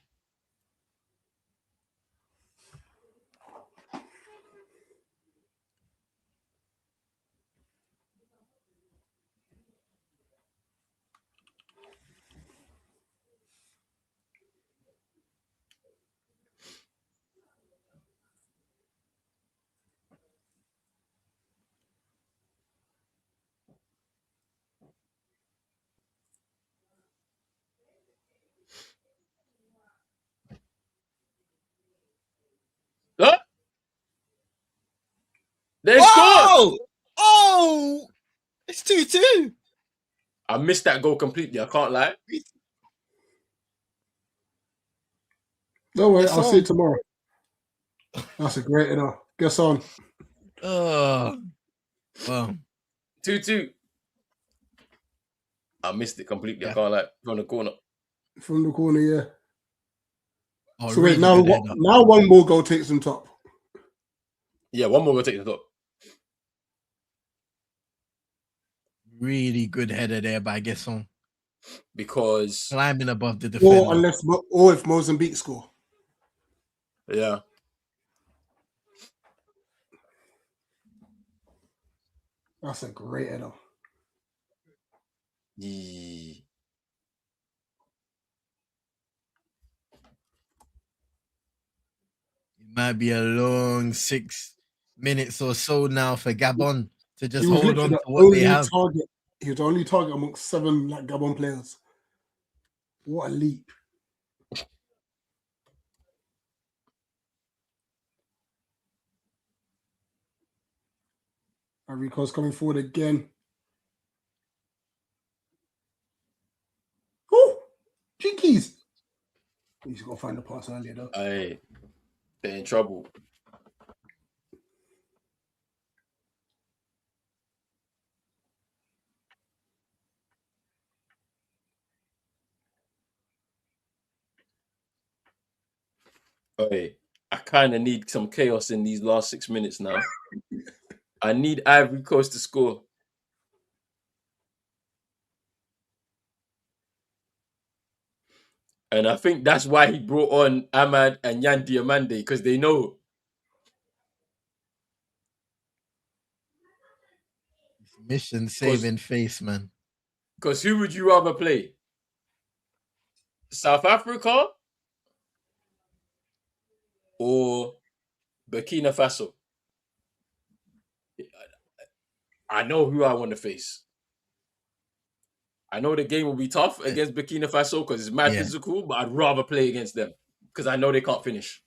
Oh, they scored. Oh, it's 2-2. I missed that goal completely. I can't lie. no way, Guess I'll see on. it tomorrow. That's a great enough. Guess on. Well, 2-2. I missed it completely. I yeah. can't lie. From the corner. From the corner, yeah. Oh, So wait, really now good header. now one more goal takes them top. Yeah, one more will take the top. Really good header there by Gesson. Because Climbing above the Or defender. if Mozambique score. yeah. That's a great header. Yee. It might be a long 6 minutes or so now for Gabon to He just was hold on literally to the what they only have. target. He was the only target amongst 7 like Gabon players. What a leap! Ivory Coast coming forward again. Oh, Jinkies! He's got to find the pass earlier though. Aye. They're in trouble. Okay, I kind of need some chaos in these last 6 minutes now. I need Ivory Coast to score. And I think that's why he brought on Ahmad and Yan Diamande, because they know. Mission saving face, man. Because who would you rather play? South Africa or Burkina Faso? I know who I want to face. I know the game will be tough against Burkina Faso because it's mad physical, but I'd rather play against them because I know they can't finish.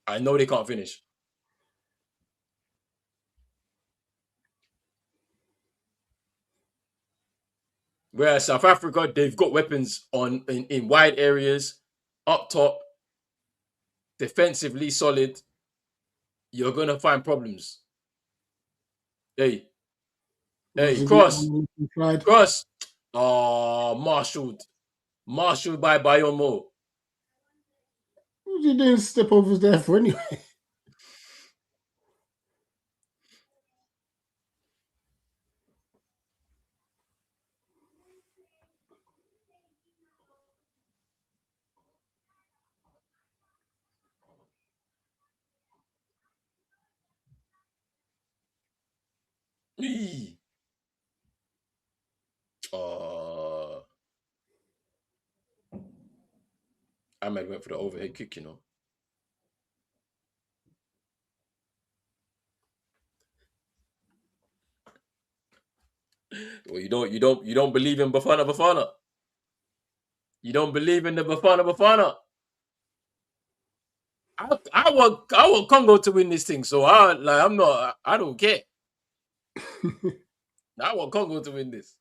I know they can't finish. Whereas South Africa, they've got weapons in wide areas, up top, defensively solid. You're gonna find problems. Hey, cross. Oh, marshaled by Bayomo. What are you doing step overs there for anyway? Ahmed went for the overhead kick, you know. Well, you don't believe in Bafana. You don't believe in the Bafana. I want Congo to win this thing, so I don't care. I want Congo to win this.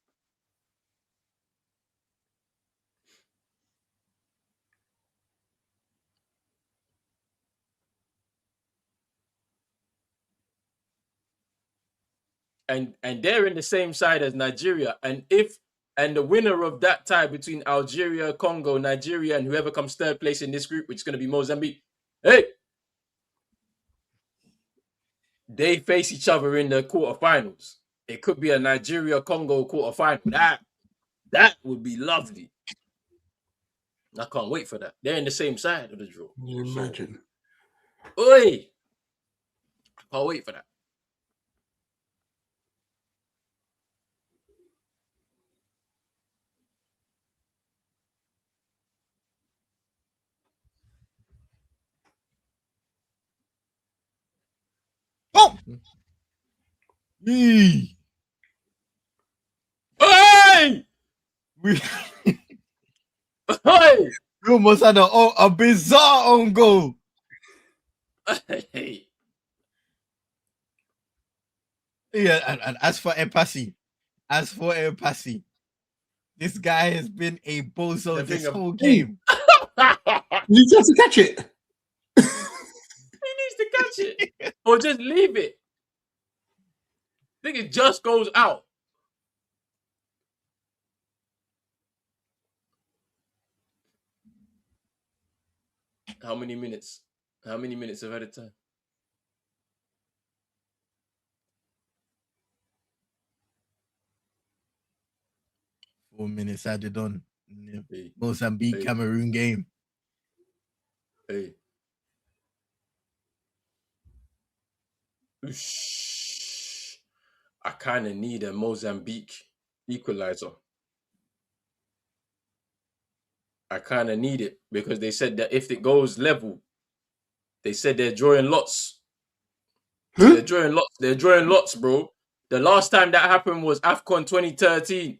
And they're in the same side as Nigeria. And the winner of that tie between Algeria, Congo, Nigeria, and whoever comes third place in this group, which is going to be Mozambique, hey, they face each other in the quarterfinals. It could be a Nigeria-Congo quarterfinal. That would be lovely. I can't wait for that. They're in the same side of the draw. Can you imagine? Oi! I can't wait for that. Oh! Hey! Hey! Hey! We almost had a bizarre own goal. Hey! Yeah, and as for Mpasi, this guy has been a bozo this whole game. You just to catch it. He needs to catch it. Or just leave it. I think it just goes out. How many minutes? How many minutes of added time? Four minutes added on. Hey. Mozambique, Cameroon game. Hey. I kind of need a Mozambique equalizer. I kind of need it because they said that if it goes level, they said they're drawing lots. Huh? They're drawing lots. They're drawing lots, bro. The last time that happened was Afcon 2013.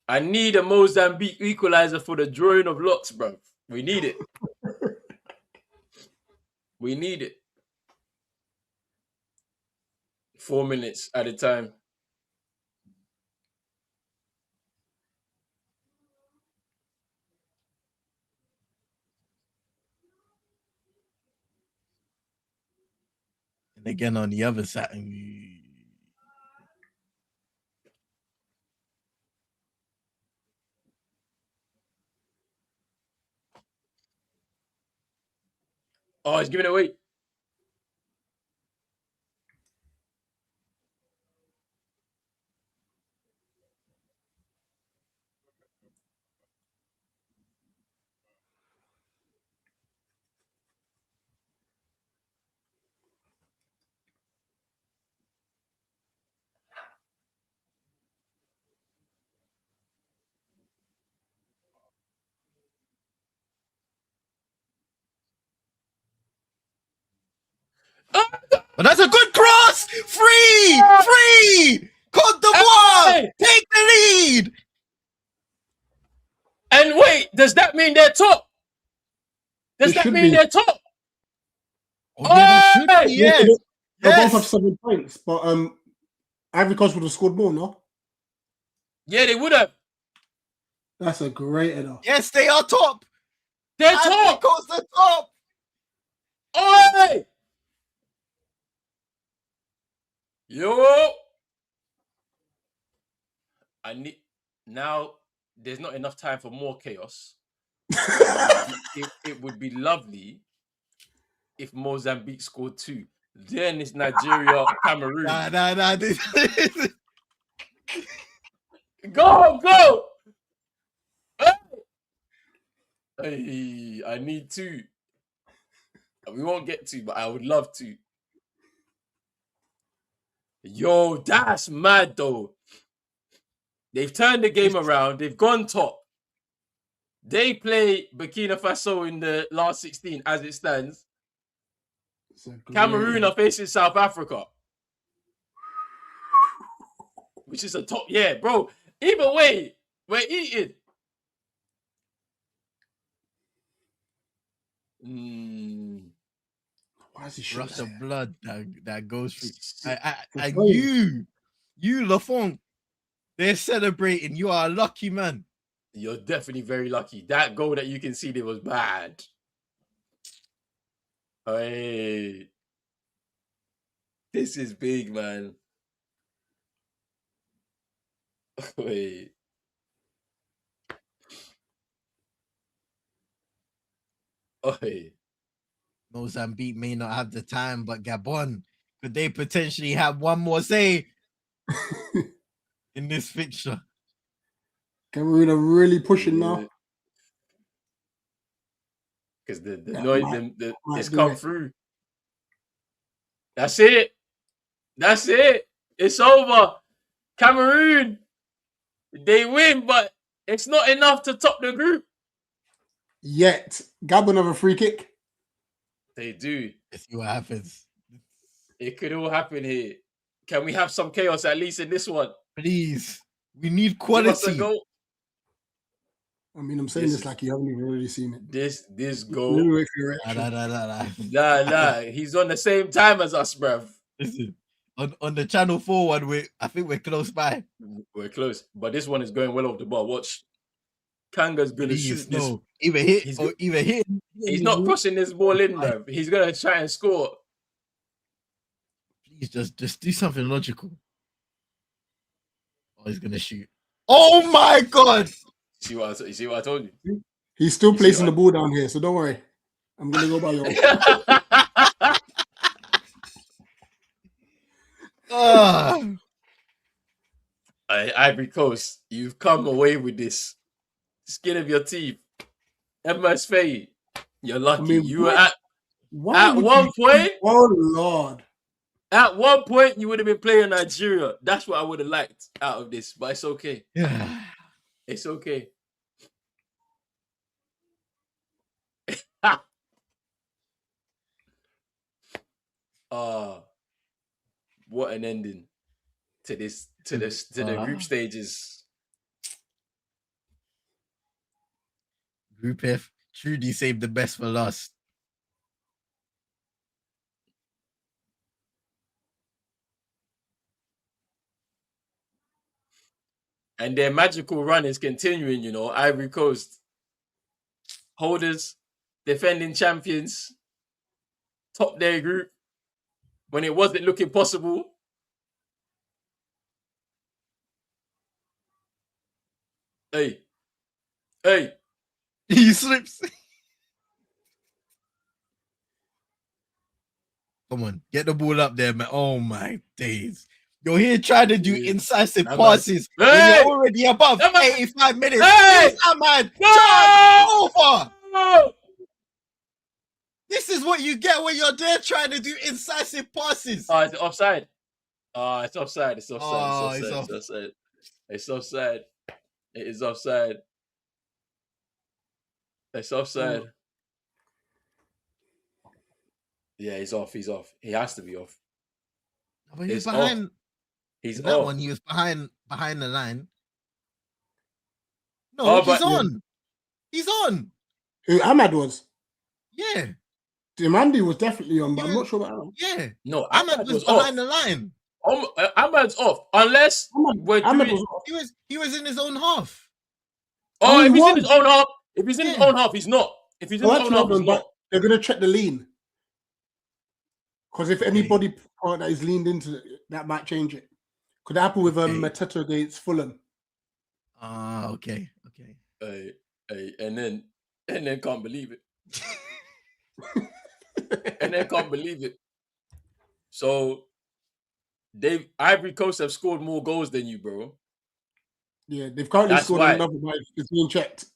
I need a Mozambique equalizer for the drawing of lots, bro. We need it. We need it. 4 minutes at a time. And again on the other side. Oh, he's giving it away. But that's a good cross. Free. Cote d'Ivoire, Hey! take the lead. And wait, does that mean they're top? Does They that should mean be. they're top? Oh yeah, that should Hey! be. Yeah, Yeah. they both have Yes. 7 points, but Ivory Coast would have scored more, no? Yeah, they would have. That's a great header. Yes, they are top. They're Ivory top. Coast are top. Oi! Yo! I need now. There's not enough time for more chaos. It would be lovely if Mozambique scored 2. Then it's Nigeria, Cameroon. Nah. Go! Hey, I need 2. We won't get 2, but I would love to. Yo, that's mad though. They've turned the game around. They've gone top. They play Burkina Faso in the last 16 as it stands. Cameroon are facing South Africa, which is a top. Yeah, bro. Either way, we're eating. Why is he Rush of blood that goes through. And you Lafont, they're celebrating. You are a lucky man. You're definitely very lucky. That goal that you can see there was bad. Hey, this is big, man. Wait. Okay. Mozambique may not have the time, but Gabon, could they potentially have one more say in this fixture? Cameroon are really pushing now. Because the That noise, might it's do come it. through. That's it. It's over. Cameroon, they win, but it's not enough to top the group. Yet Gabon have a free kick. They do. Let's see what happens. It could all happen here. Can we have some chaos at least in this one? Please. We need Give us a quality. goal. I mean, I'm saying this like you haven't even really seen it. This goal. Let me wait for your reaction. Nah. He's on the same time as us, bruv. Listen, on the channel 4 one, I think we're close by. We're close, but this one is going well off the bar. Watch, Kanga's gonna shoot this. Either hit. He's not crossing this ball in, bruv. He's gonna try and score. Please just do something logical. Oh, he's gonna shoot. Oh my god! You see what I told you? He's still placing the ball down here, so don't worry. I'm gonna go by your. Ivory Coast, you've come away with this. Skin of your teeth. MS Faye, you're lucky. I mean, you were at one point. Oh Lord! At one point, you would have been playing Nigeria. That's what I would have liked out of this, but it's okay. Yeah, it's okay. What an ending to this to the group stages. Group F truly saved the best for last. And their magical run is continuing, you know. Ivory Coast holders, defending champions, top their group when it wasn't looking possible. Hey. He slips. Come on, get the ball up there, man. Oh my days. You're here trying to do Yeah. incisive Ahmad. passes when Hey! you're already above Ahmad! 85 minutes. Hey! Here's Ahmad. No! Charge over. No! This is what you get when you're there trying to do incisive passes. Oh, it's offside. It's offside. It's offside. Oh, it's it's offside. off. It's offside. It's offside. It is offside. It's offside. Yeah, he's off. He's off. He has to be off. But he's It's behind. off. He's In that off. one, he was behind the line. No, Oh, he's but- on. He's on. Who Ahmad was? Yeah. Mandy was definitely on, but I'm He not sure about Ahmad. Yeah. No, Ahmad was behind the line. Ahmad's off. Unless we're Ahmad doing... was off. He was in his own half. Oh, he if he's in was. his own half, if he's in his Yeah. own half, he's not. If he's in his own half, he's not. They're going to check the lean. Because if anybody part that is leaned into it, that might change it. Could happen with Mateta against Fulham. Okay. And then can't believe it. And then can't believe it. So Ivory Coast have scored more goals than you, bro. Yeah, they've currently That's scored why. another, but it's being checked.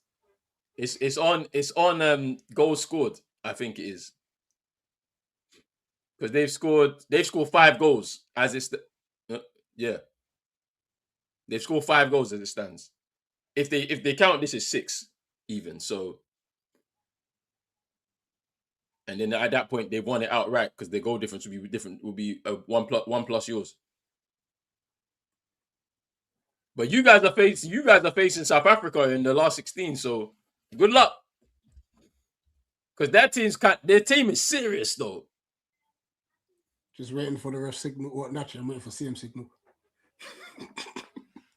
It's on goals scored, I think it is. Because they've scored 5 goals as it's yeah. They've scored 5 goals as it stands. If they count this as 6 even, so and then at that point they won it outright because their goal difference will be different, will be 1 plus yours. But you guys are facing South Africa in the last 16, so good luck. Because their team is serious though. Just waiting for the ref signal. What naturally I'm waiting for CM signal.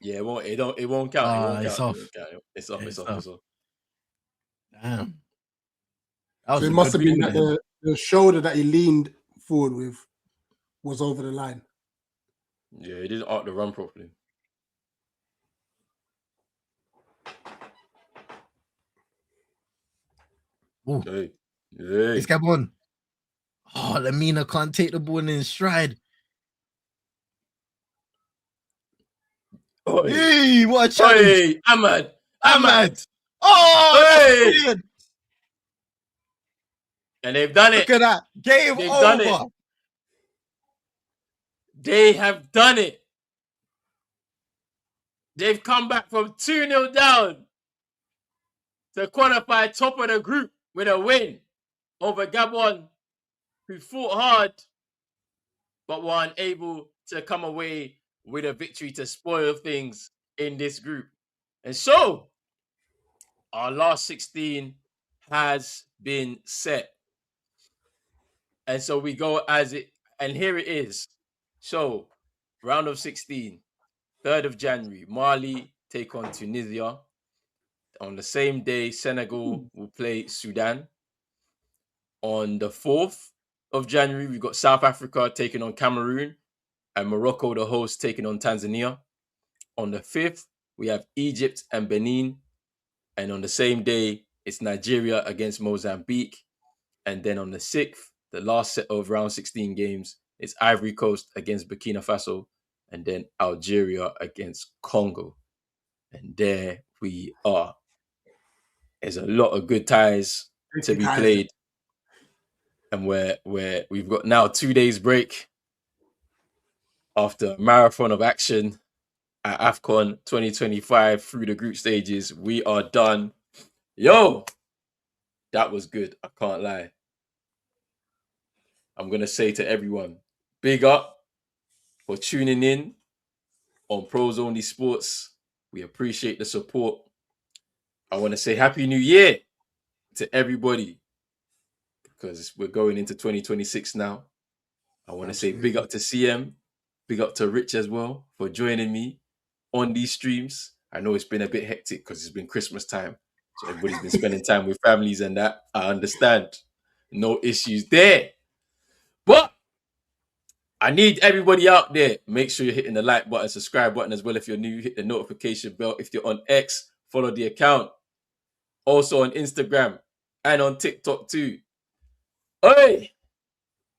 Yeah, it won't count. It's off. It's off. It's off. Damn. So it must have been that the shoulder that he leaned forward with was over the line. Yeah, he didn't arc the run properly. Ooh. Hey. It's Gabon. Oh, Lamina can't take the ball in stride. Oi. Hey, what a challenge. Hey, Ahmad. Oh, hey. And they've done it. Look at that. Game They've over. done it. They have done it. They've come back from 2-0 down to qualify top of the group with a win over Gabon, who fought hard but were unable to come away with a victory to spoil things in this group. And so, our last 16 has been set. And so we go as it, and here it is. So, round of 16, 3rd of January, Mali take on Tunisia. On the same day, Senegal will play Sudan. On the 4th of January, we've got South Africa taking on Cameroon and Morocco, the host, taking on Tanzania. On the 5th, we have Egypt and Benin. And on the same day, it's Nigeria against Mozambique. And then on the 6th, the last set of round 16 games, it's Ivory Coast against Burkina Faso. And then Algeria against Congo. And there we are. There's a lot of good ties to be played. And we've got now 2 days break after a marathon of action at Afcon 2025 through the group stages. We are done. Yo, that was good. I can't lie. I'm going to say to everyone, big up for tuning in on Pros Only Sports. We appreciate the support. I want to say Happy New Year to everybody because we're going into 2026 now. I want to say big up to CM, big up to Rich as well for joining me on these streams. I know it's been a bit hectic because it's been Christmas time. So everybody's been spending time with families and that. I understand. No issues there. But I need everybody out there. Make sure you're hitting the like button, subscribe button as well. If you're new, hit the notification bell. If you're on X, follow the account. Also on Instagram and on TikTok too. Hey,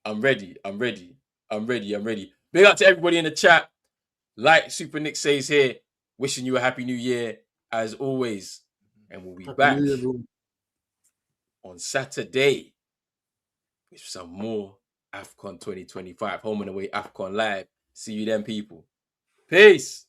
I'm ready. Big up to everybody in the chat. Like Super Nick says here, wishing you a happy new year as always. And we'll be Happy back New Year, everyone. on Saturday with some more Afcon 2025. Home and away Afcon live. See you then, people. Peace.